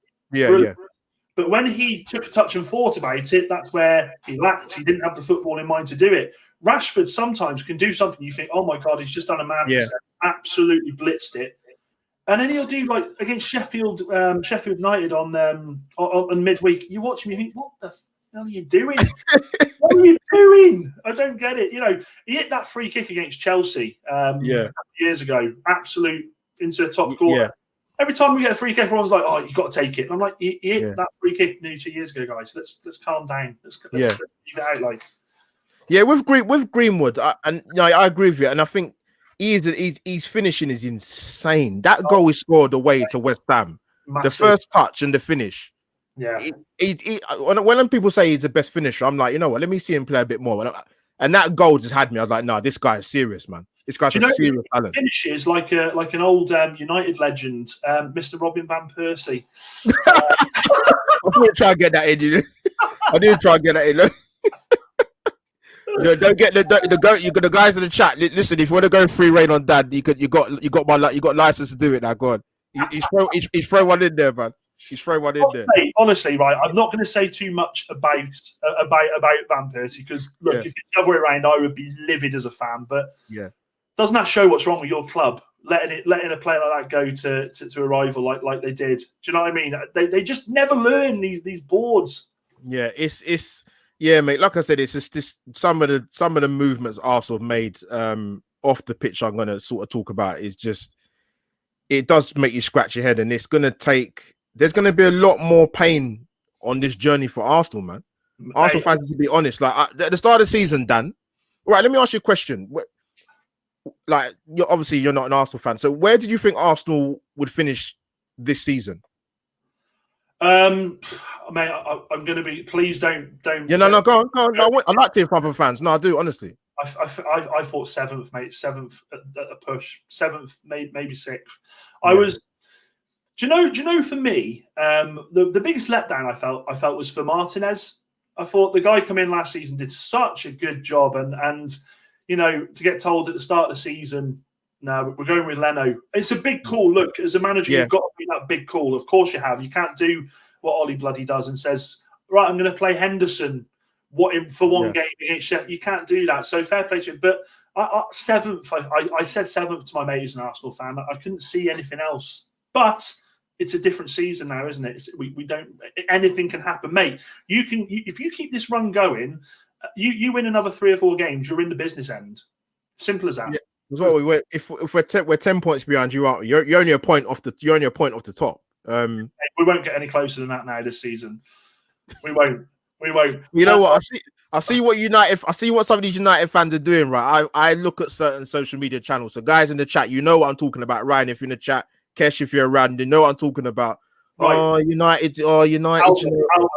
but when he took a touch and thought about it, that's where he lacked. He didn't have the football in mind to do it. Rashford sometimes can do something. You think, oh my God, he's just done a madness, absolutely blitzed it. And then he'll do, like against Sheffield United on midweek. You watch him, you think, what the hell are you doing? What are you doing? I don't get it. He hit that free kick against Chelsea years ago, absolute into the top corner. every time we get a free kick, everyone's like, "Oh, you got to take it." And I'm like, "You hit that free kick nearly 2 years ago, guys. Let's calm down. Let's leave it out." Like, yeah, with Greenwood, I agree with you, and I think his finishing is insane. That goal he scored away to West Ham, the first touch and the finish. Yeah, when people say he's the best finisher, I'm like, you know what? Let me see him play a bit more. And that goal just had me. I was like, no, this guy is serious, man. This guy's a serious talent. Finishes like an old United legend, Mr. Robin van Persie. I didn't try to get that in. I didn't try to get that in. Don't get the guys in the chat. Listen, if you want to go free reign on Dad, you got license to do it now. Go on. He's throw one in there, man. He's throwing one in there. Honestly, right, I'm not going to say too much about Van Persie because look, if it's the other way around, I would be livid as a fan. But doesn't that show what's wrong with your club? Letting a player like that go to a rival like they did. Do you know what I mean? They just never learn these boards. Yeah, it's mate. Like I said, it's just this some of the movements Arsenal have made off the pitch. I'm going to sort of talk about is just it does make you scratch your head, and it's going to take. There's going to be a lot more pain on this journey for Arsenal, man. Arsenal fans, to be honest, like at the start of the season, Dan. All right, let me ask you a question. Like, you're not an Arsenal fan, so where did you think Arsenal would finish this season? Mate, I'm going to be. Please don't. Yeah, no, go on. No, I like to hear from other fans. No, I do honestly. I thought seventh, mate. Seventh at a push. Seventh, maybe sixth. Yeah. I was. Do you know? For me, the biggest letdown I felt was for Martinez. I thought the guy come in last season did such a good job, and you know, to get told at the start of the season, no, we're going with Leno. It's a big call. Look, as a manager, you've got to make that big call. Of course you have. You can't do what Ollie bloody does and says, right, I'm going to play Henderson for one game against Sheffield. You can't do that. So fair play to him. But seventh, I said seventh to my mate who's an Arsenal fan. I couldn't see anything else. But it's a different season now, isn't it? We don't. Anything can happen, mate. If you keep this run going, you win another 3 or 4 games, you're in the business end. Simple as that. Yeah. If we're 10 points behind you, you're only a point off the top. We won't get any closer than that now this season. We won't. You know what? I see what some of these United fans are doing. Right, I look at certain social media channels. So guys in the chat, you know what I'm talking about. Ryan, if you're in the chat. Kesh, if you're around, you know what I'm talking about. Right. Oh, United.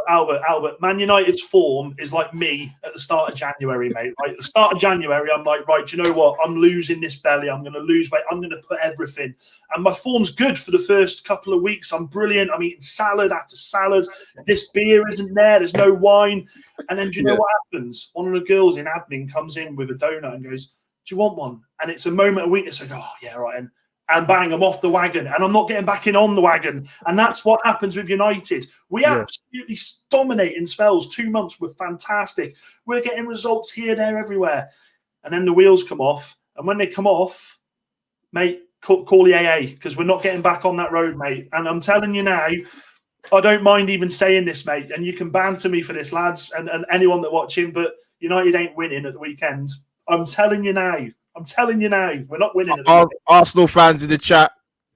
Albert. Man United's form is like me at the start of January, mate. Right? At the start of January, I'm like, right, do you know what? I'm losing this belly. I'm going to lose weight. I'm going to put everything. And my form's good for the first couple of weeks. I'm brilliant. I'm eating salad after salad. This beer isn't there. There's no wine. And then do you know what happens? One of the girls in admin comes in with a donut and goes, do you want one? And it's a moment of weakness. I go, oh, yeah, right. And bang, I'm off the wagon, and I'm not getting back in on the wagon. And that's what happens with United. We absolutely dominate in spells. 2 months were fantastic. We're getting results here, there, everywhere. And then the wheels come off. And when they come off, mate, call the AA, because we're not getting back on that road, mate. And I'm telling you now, I don't mind even saying this, mate. And you can banter me for this, lads, and anyone that watching, but United ain't winning at the weekend. I'm telling you now. We're not winning. Arsenal fans in the chat,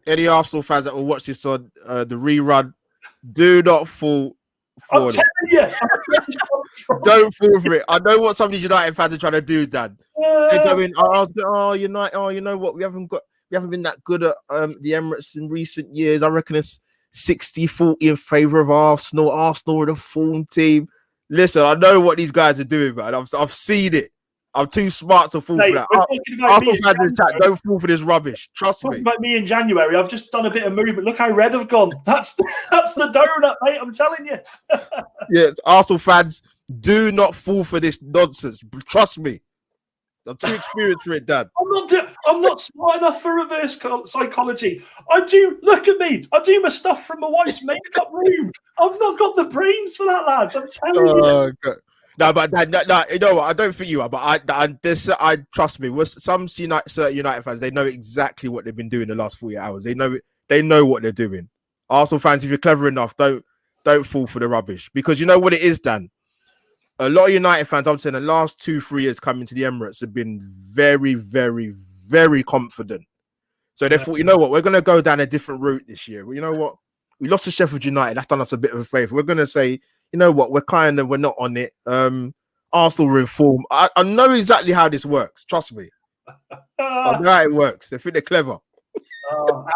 any Arsenal fans that will watch this on the rerun, do not fall for it. Don't fall for it. I know what some of these United fans are trying to do, Dan. They're going, United. You know what? We haven't been that good at the Emirates in recent years. I reckon it's 60-40 in favour of Arsenal. Arsenal are the form team. Listen, I know what these guys are doing, man. I've seen it. I'm too smart to fall for that. Arsenal fans in the chat, don't fall for this rubbish. Trust me. About me in January, I've just done a bit of movement. Look how red I've gone. That's the donut, mate. I'm telling you. Yes, Arsenal fans, do not fall for this nonsense. Trust me. I'm too experienced for it, Dad. I'm not smart enough for reverse psychology. Look at me. I do my stuff from my wife's makeup room. I've not got the brains for that, lads. I'm telling you. God. No, but no, you know what? I don't think you are, but I trust me. With some certain United fans, they know exactly what they've been doing the last 48 hours. They know what they're doing. Arsenal fans, if you're clever enough, don't fall for the rubbish, because you know what it is, Dan. A lot of United fans, I'm saying, the last 2-3 years coming to the Emirates have been very, very, very confident. So they thought, you know what, we're going to go down a different route this year. Well, you know what? We lost to Sheffield United. That's done us a bit of a favour. We're going to say, you know what, we're not on it. Arsenal were in form. I know exactly how this works. Trust me. I know how it works. They think they're clever.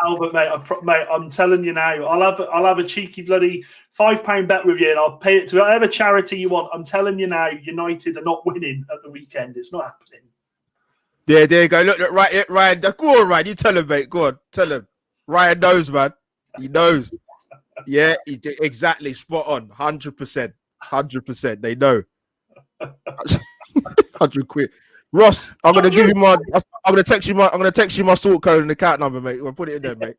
Albert, mate, I'm telling you now, I'll have a cheeky bloody £5 bet with you, and I'll pay it to whatever charity you want. I'm telling you now, United are not winning at the weekend. It's not happening. Yeah, there you go. Look, Ryan. Go on, Ryan. You tell him, mate. Go on, tell him. Ryan knows, man. He knows. Yeah, exactly. Spot on. 100%. 100%. They know. 100 quid. Ross, I'm gonna give you my. I'm gonna text you my sort code and account number, mate. I'll put it in there, mate.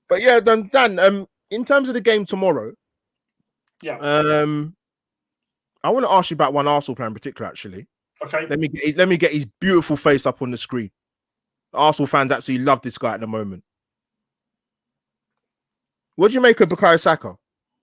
But yeah, Dan. In terms of the game tomorrow, yeah. I want to ask you about one Arsenal player in particular. Actually, okay. Let me get his beautiful face up on the screen. Arsenal fans absolutely love this guy at the moment. What do you make of Bukayo Saka?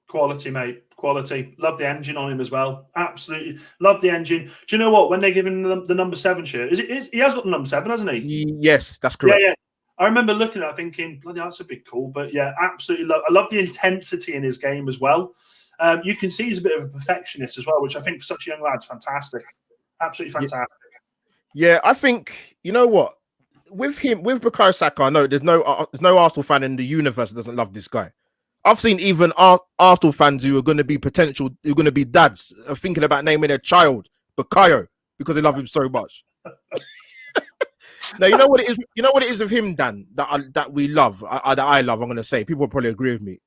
Quality, mate. Quality. Love the engine on him as well. Absolutely love the engine. Do you know what? When they give him the number 7 shirt, he has got the number 7, hasn't he? Yes, that's correct. Yeah. I remember looking at it thinking, bloody, that's a bit cool. But yeah, absolutely I love the intensity in his game as well. You can see he's a bit of a perfectionist as well, which I think for such a young lad's fantastic. Absolutely fantastic. Yeah, I think, you know what? With Bukayo Saka, I know there's no Arsenal fan in the universe that doesn't love this guy. I've seen even Arsenal fans who are going to be dads are thinking about naming their child Bukayo because they love him so much. Now, you know what it is. You know what it is with him, Dan, that we love. That I love. I'm going to say people will probably agree with me.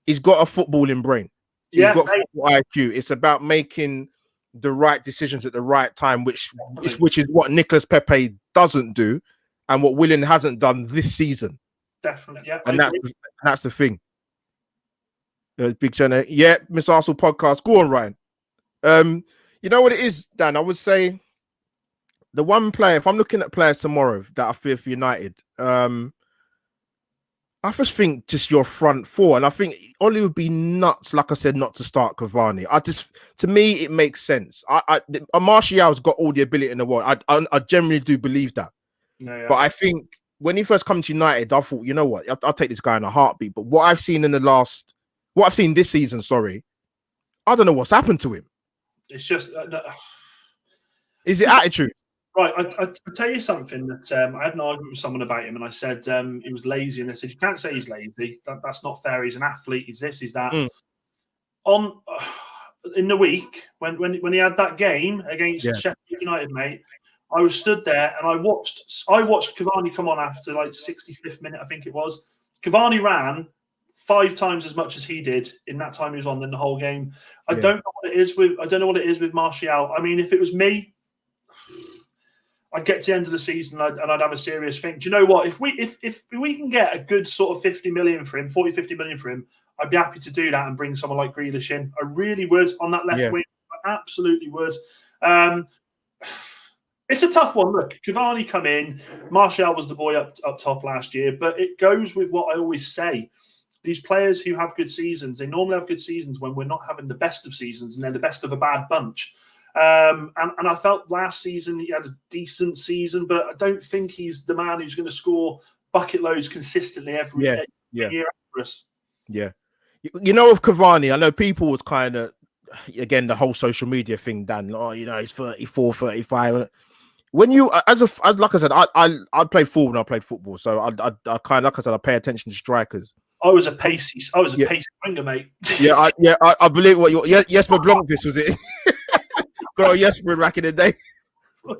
He's got a footballing brain. He's got football IQ. It's about making the right decisions at the right time, which is what Nicolas Pepe doesn't do, and what Willian hasn't done this season. Definitely, yeah. And that's the thing. Big channel, yeah. Miss Arsenal podcast. Go on, Ryan. You know what it is, Dan? I would say the one player. If I'm looking at players tomorrow that I fear for United, I just think just your front four, and I think Oli would be nuts, like I said, not to start Cavani. To me, it makes sense. Martial's got all the ability in the world. I generally do believe that. Yeah. But I think when he first come to United, I thought, you know what, I'll take this guy in a heartbeat. But what I've seen this season, I don't know what's happened to him. It's just, is it attitude? Right, I tell you something that I had an argument with someone about him, and I said he was lazy, and they said you can't say he's lazy. That's not fair. He's an athlete. He's this. He's that. In the week when he had that game against Sheffield United, mate, I was stood there and I watched Cavani come on after like 65th minute, I think it was. Cavani ran 5 times as much as he did in that time he was on in the whole game. I don't know what it is with Martial. I mean, if it was me, I'd get to the end of the season and I'd have a serious think. Do you know what? If we can get a good sort of 50 million for him, 40, 50 million for him, I'd be happy to do that and bring someone like Grealish in. I really would on that left wing. I absolutely would. It's a tough one. Look, Cavani come in. Martial was the boy up top last year, but it goes with what I always say. These players who have good seasons, they normally have good seasons when we're not having the best of seasons and they're the best of a bad bunch. And I felt last season he had a decent season, but I don't think he's the man who's going to score bucket loads consistently every year for us. Yeah. You know, with Cavani, I know people was kind of, again, the whole social media thing, Dan, he's 34, 35. When you, as like I said, I played football when I played football. So I kind of, like I said, I pay attention to strikers. I was a pacey winger, mate. I believe what Jesper Blomqvist was it? Got on Jesper back in the day.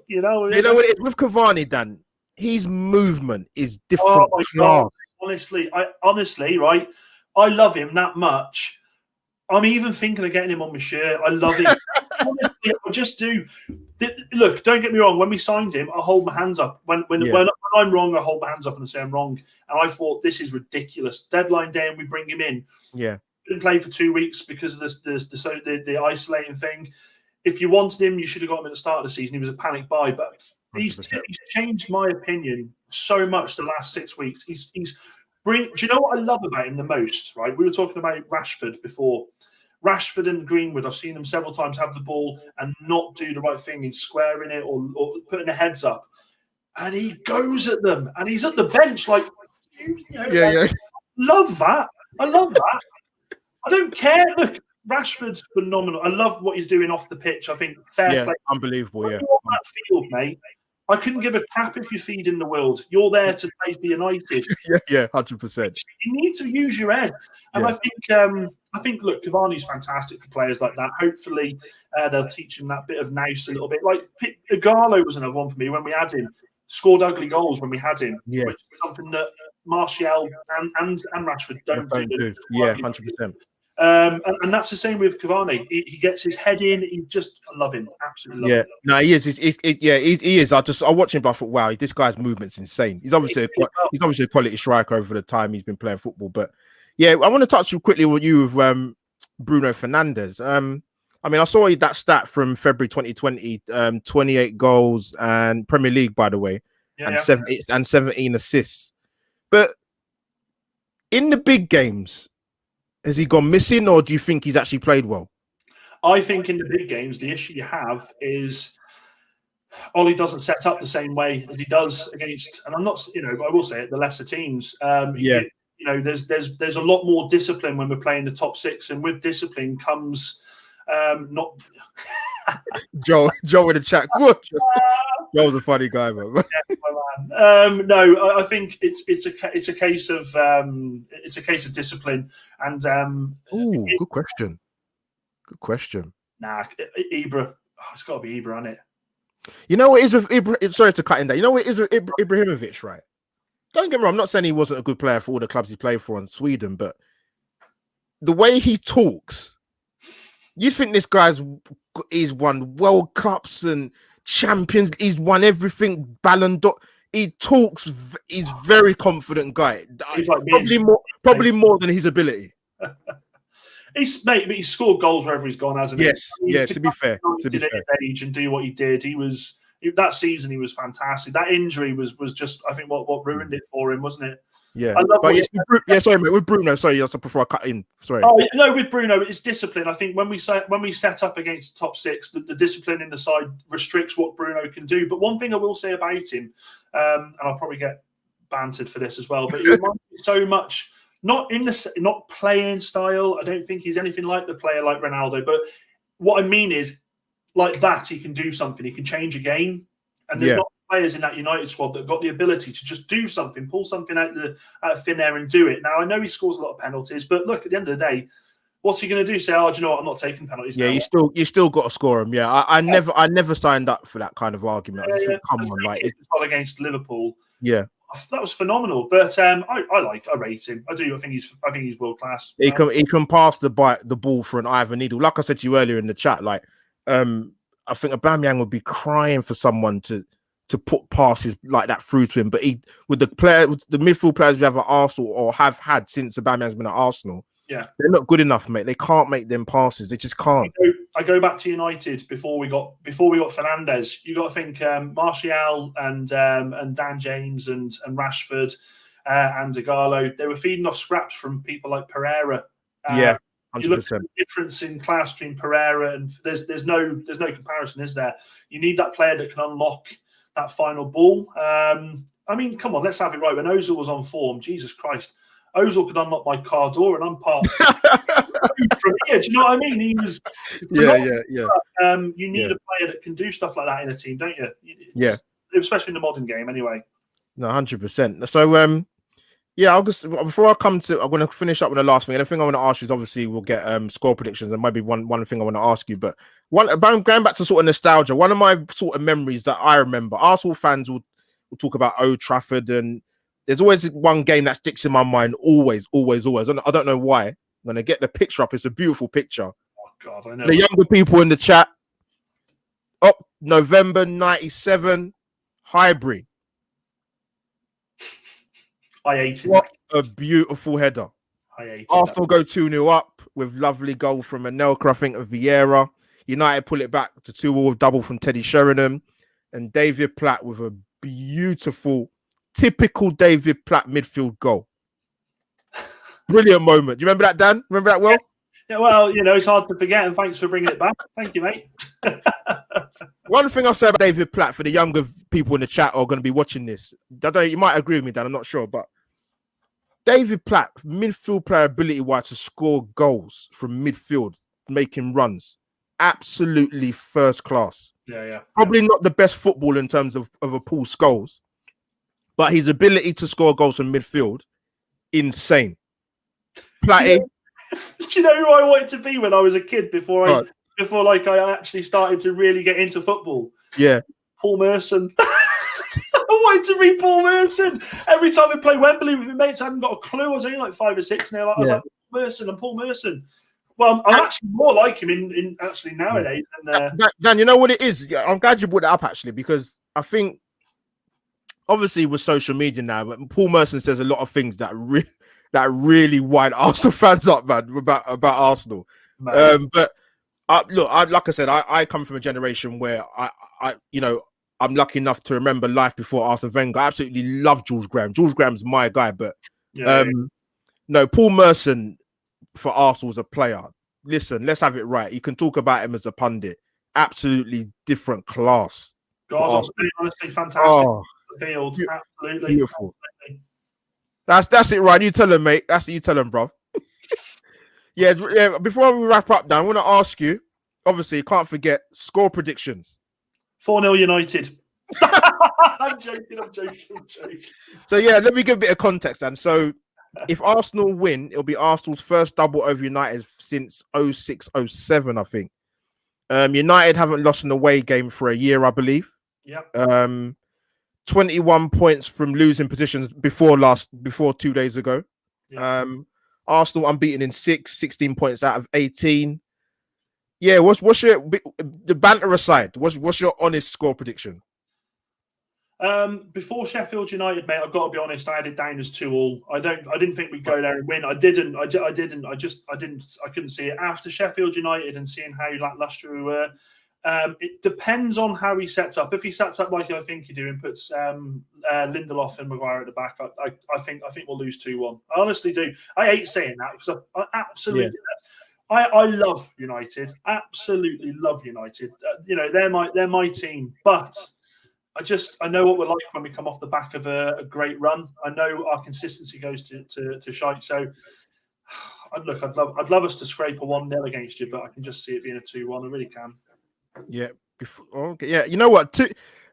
You know what it is with Cavani, Dan. His movement is different. God. Honestly, right? I love him that much. I'm even thinking of getting him on my shirt. I love him. Honestly, I just do. Look, don't get me wrong. When we signed him, I hold my hands up. When I'm wrong, I hold my hands up and say I'm wrong. And I thought this is ridiculous. Deadline day, and we bring him in. Yeah, didn't play for 2 weeks because of the isolating thing. If you wanted him, you should have got him at the start of the season. He was a panic buy, but he's changed my opinion so much the last 6 weeks. Do you know what I love about him the most? Right, we were talking about Rashford before. Rashford and Greenwood, I've seen them several times have the ball and not do the right thing in squaring it or putting their heads up. and he goes at them, and he's at the bench like, Yeah. Love that. I love that. I don't care. Look, Rashford's phenomenal. I love what he's doing off the pitch. I think fair play. Unbelievable. Yeah, on that field, mate. I couldn't give a crap if you feed in the world. You're there to play for United. 100%. You need to use your head, and I think. Look, Cavani's fantastic for players like that. Hopefully, they'll teach him that bit of nous a little bit. Like Igalo was another one for me when we had him. Scored ugly goals when we had him, which is something that Martial and Rashford don't do. Yeah, 100%. And that's the same with Cavani. He gets his head in. I love him. Absolutely love him. No, he is. He is. I watch him, but I thought, wow, this guy's movement's insane. He's obviously a quality striker over the time he's been playing football. But yeah, I want to touch quickly with you with Bruno Fernandes. I mean, I saw that stat from February 2020, 28 goals and Premier League, by the way, and 17 assists. But in the big games, has he gone missing, or do you think he's actually played well? I think in the big games, the issue you have is Ollie doesn't set up the same way as he does against, and I'm not, I will say it, the lesser teams. There's a lot more discipline when we're playing the top six, and with discipline comes not. Joe in the chat. Joe's a funny guy, man. No, I think it's a case of discipline and. Good question. Good question. Nah, Ibra. It's got to be Ibra, hasn't it? You know what is with Ibra? Sorry to cut in that. You know what is with Ibrahimovic, right? Don't get me wrong. I'm not saying he wasn't a good player for all the clubs he played for in Sweden, but the way he talks, you think this he's won World Cups and Champions. He's won everything. Ballon d'Or. He talks. He's very confident guy. He's like probably more than his ability. But he's scored goals wherever he's gone, hasn't he? Yes. To be fair, age and do what he did. That season he was fantastic. That injury was just, I think, what ruined it for him, wasn't it? Yeah. Sorry, mate. With Bruno, sorry, before I cut in. Sorry. Oh no, with Bruno, it's discipline. I think when we set up against the top six, the discipline in the side restricts what Bruno can do. But one thing I will say about him, and I'll probably get bantered for this as well, but he reminds me so much. Not playing style. I don't think he's anything like the player like Ronaldo. But what I mean is, like that, he can do something. He can change a game. And there's not players in that United squad that have got the ability to just do something, pull something out of thin air and do it. Now, I know he scores a lot of penalties, but look, at the end of the day, what's he going to do? Say, do you know what? I'm not taking penalties. Yeah, now. you still got to score them. Yeah, I never signed up for that kind of argument. I just think, come on, like it's not against Liverpool. Yeah. That was phenomenal, but I rate him. I do. I think he's world class. He can pass the ball for an eye of a needle. Like I said to you earlier in the chat, like I think Aubameyang would be crying for someone to put passes like that through to him. But with the midfield players we have at Arsenal or have had since Aubameyang's been at Arsenal, they're not good enough, mate. They can't make them passes. They just can't. I go back to United before we got Fernandes. You got to think Martial and Dan James and Rashford and Igalo. They were feeding off scraps from people like Pereira. 100%. You look at the difference in class between Pereira and there's no comparison, is there? You need that player that can unlock that final ball. I mean, come on, let's have it right. When Ozil was on form, Jesus Christ. Ozil could unlock my car door and unpark from here. Do you know what I mean? He was. Yeah. You need a player that can do stuff like that in a team, don't you? Especially in the modern game, anyway. No, 100%. So, I'll just before I come to, I'm going to finish up with the last thing. And the thing I want to ask you is obviously we'll get score predictions and maybe one thing I want to ask you. But going back to sort of nostalgia, one of my sort of memories that I remember, Arsenal fans will talk about Old Trafford and. There's always one game that sticks in my mind. Always. I don't know why. I'm going to get the picture up. It's a beautiful picture. Oh, God, I know. The younger people in the chat. Oh, November 97, Highbury. I ate it. What a beautiful header. I ate Arsenal go 2-0 up with lovely goal from Anelka, I think, of Vieira. United pull it back to 2-2 with double from Teddy Sheringham. And David Platt with a beautiful... typical David Platt midfield goal. Brilliant moment. Do you remember that, Dan? Remember that well? Yeah, well, it's hard to forget, and thanks for bringing it back. Thank you, mate. One thing I'll say about David Platt for the younger people in the chat are going to be watching this. You might agree with me, Dan. I'm not sure, but David Platt, midfield player ability-wise to score goals from midfield, making runs, absolutely first class. Yeah. Probably not the best football in terms of a Paul Scholes, but his ability to score goals from midfield, insane. Platty. Do you know who I wanted to be when I was a kid before I actually started to really get into football? Yeah. Paul Merson. I wanted to be Paul Merson. Every time we play Wembley with my mates, I hadn't got a clue. I was only like 5 or 6 now. I was like, Merson and Paul Merson. Well, I'm actually more like him in actually nowadays. Dan, you know what it is? I'm glad you brought that up actually, because I think obviously with social media now, but Paul Merson says a lot of things that really wind Arsenal fans up, man, about Arsenal. But look, like I said, I come from a generation where I'm lucky enough to remember life before Arsene Wenger. I absolutely love George Graham. George Graham's my guy, but no, Paul Merson for Arsenal as a player. Listen, let's have it right. You can talk about him as a pundit. Absolutely different class. God, honestly, fantastic. Field, absolutely beautiful. That's it, right? You tell him, mate. That's what you tell him, bro. yeah. Before we wrap up, Dan, I want to ask you. Obviously, you can't forget score predictions. 4-0 United. I'm joking. So yeah, let me give a bit of context, Dan. So if Arsenal win, it'll be Arsenal's first double over United since 06-07, I think. United haven't lost an away game for a year, I believe. Yep. 21 points from losing positions before 2 days ago. Yep. Arsenal unbeaten in 16 points out of 18. Yeah, what's your, the banter aside, what's your honest score prediction? Before Sheffield United, mate, I've got to be honest, I had it down as 2-2. I didn't think we'd go there and win. I couldn't see it. After Sheffield United and seeing how lacklustre we were, it depends on how he sets up. If he sets up like I think he do and puts Lindelof and Maguire at the back, I think we'll lose 2-1. I honestly do. I hate saying that because I absolutely I love United. Absolutely love United. They're my team, but I know what we're like when we come off the back of a great run. I know our consistency goes to shite. So, I'd love us to scrape a 1-0 against you, but I can just see it being a 2-1. I really can. Yeah. Okay. Yeah. You know what?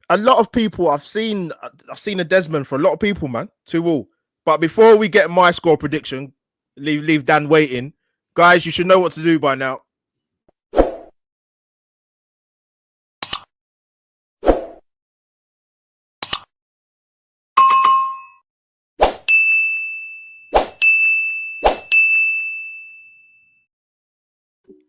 A lot of people I've seen a Desmond for a lot of people, man. 2-2. But before we get my score prediction, leave Dan waiting, guys. You should know what to do by now.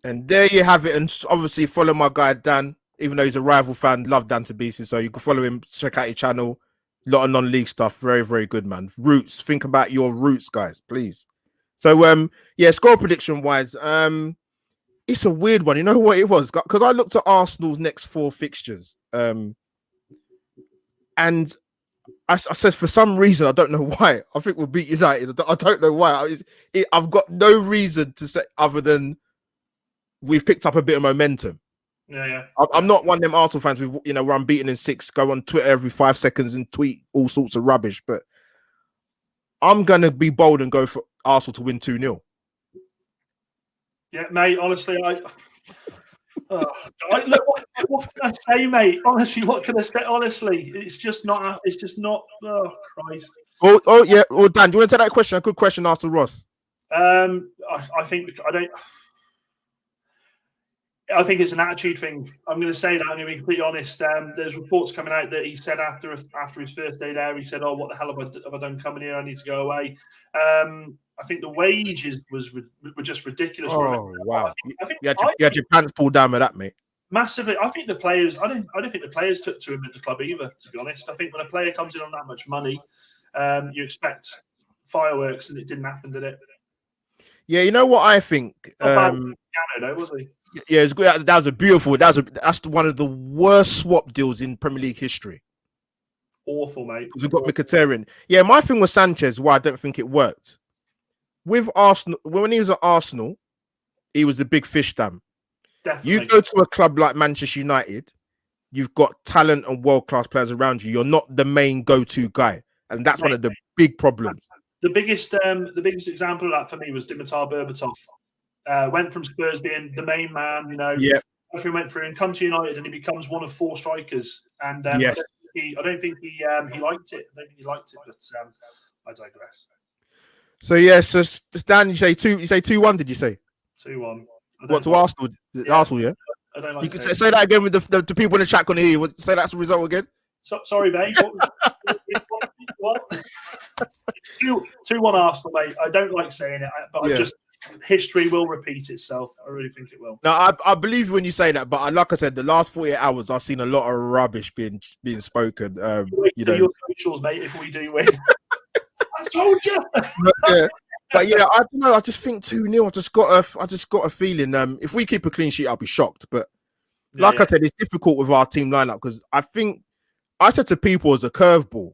And there you have it. And obviously follow my guy, Dan, even though he's a rival fan. Love Dan to pieces. So you can follow him, check out his channel. A lot of non-league stuff. Very, very good, man. Roots. Think about your roots, guys, please. So, score prediction-wise, it's a weird one. You know what it was? Because I looked at Arsenal's next 4 fixtures. And I said, for some reason, I don't know why, I think we'll beat United. I don't know why. I've got no reason to say other than we've picked up a bit of momentum. Yeah. I'm not one of them Arsenal fans we're unbeaten in 6, go on Twitter every 5 seconds and tweet all sorts of rubbish. But I'm going to be bold and go for Arsenal to win 2-0. Yeah, mate, honestly, look, what can I say, mate? Honestly, what can I say? Honestly, it's just not, oh, Christ. Oh, yeah. Well, Dan, do you want to take that question? A good question after Ross. I think it's an attitude thing. I'm going to say that. I'm going to be completely honest. There's reports coming out that he said after his first day there, he said, "Oh, what the hell have I done coming here? I need to go away." I think the wages were just ridiculous. Oh, wow! I think you had your pants pulled down with that, mate. Massively. I think the players. I don't think the players took to him at the club either. To be honest, I think when a player comes in on that much money, you expect fireworks, and it didn't happen, did it? Yeah, you know what I think. Though, was he? Yeah, it's good. That was a beautiful. That's one of the worst swap deals in Premier League history. Awful, mate. We've got Mkhitaryan. Yeah, my thing with Sanchez, why I don't think it worked. With Arsenal, when he was at Arsenal, he was the big fish dam. Definitely. You go to a club like Manchester United, you've got talent and world-class players around you. You're not the main go-to guy, and that's one of the big problems. The biggest example of that for me was Dimitar Berbatov. Went from Spurs being the main man, Yeah. Everything went through and come to United, and he becomes one of 4 strikers. And yes. I don't think he liked it. I don't think he liked it, but I digress. So yes, Dan, you say 2-1. Did you say 2-1? What to Arsenal? Arsenal, yeah. I don't like. You can say that again with the people in the chat. Can hear you. Say that's the result again. Sorry, mate. What? 2-1 Arsenal, mate. I don't like saying it, but history will repeat itself. I really think it will. No, I believe when you say that, but like I said, the last 48 hours, I've seen a lot of rubbish being spoken. Your socials, mate. If we do win, I told you. But yeah, I don't know. I just think 2-0. I just got a feeling. If we keep a clean sheet, I'll be shocked. But I said, it's difficult with our team lineup because I think I said to people as a curveball,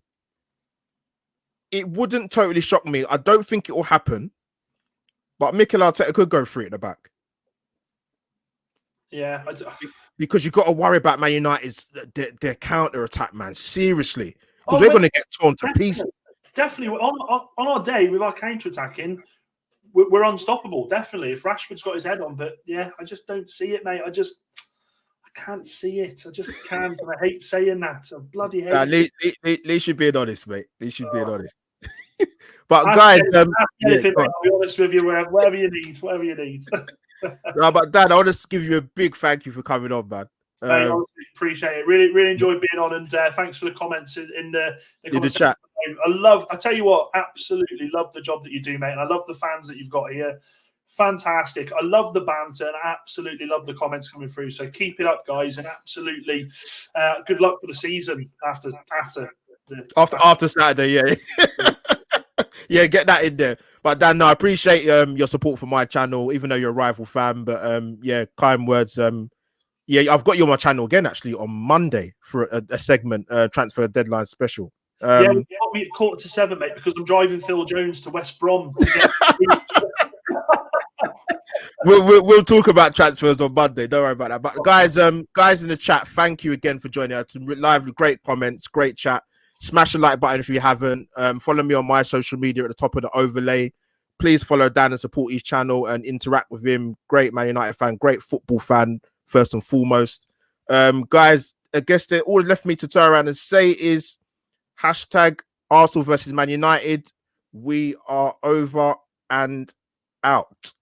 it wouldn't totally shock me. I don't think it will happen, but Mikel Arteta could go free at the back. Yeah, because you've got to worry about Man United's their counter attack, man. Seriously, because they're going to get torn to pieces. Definitely, on our day with our counter attacking, we're unstoppable. Definitely, if Rashford's got his head on, but yeah, I just don't see it, mate. I can't see it. I just can't. And I hate saying that. I bloody hate it. Lee should be honest, mate. Lee should be honest. But guys, I'll be honest with you. Whatever you need. No, but Dan, I want to give you a big thank you for coming on, man. I appreciate it. Really enjoyed being on, and thanks for the comments in the chat. I tell you what, absolutely love the job that you do, mate. And I love the fans that you've got here. Fantastic. I love the banter and I absolutely love the comments coming through. So keep it up, guys, and absolutely good luck for the season after Saturday, yeah. Yeah, get that in there. But Dan, no, I appreciate your support for my channel, even though you're a rival fan. But yeah, kind words. Yeah, I've got you on my channel again actually on Monday for a segment, transfer deadline special. Yeah, we got me at 7:15, mate, because I'm driving Phil Jones to West Brom to get. We'll talk about transfers on Monday. Don't worry about that. But guys in the chat, thank you again for joining us. Live, great comments, great chat. Smash the like button if you haven't. Follow me on my social media at the top of the overlay. Please follow Dan and support his channel and interact with him. Great Man United fan, great football fan, first and foremost. Guys, I guess all left me to turn around and say is hashtag Arsenal versus Man United. We are over and out.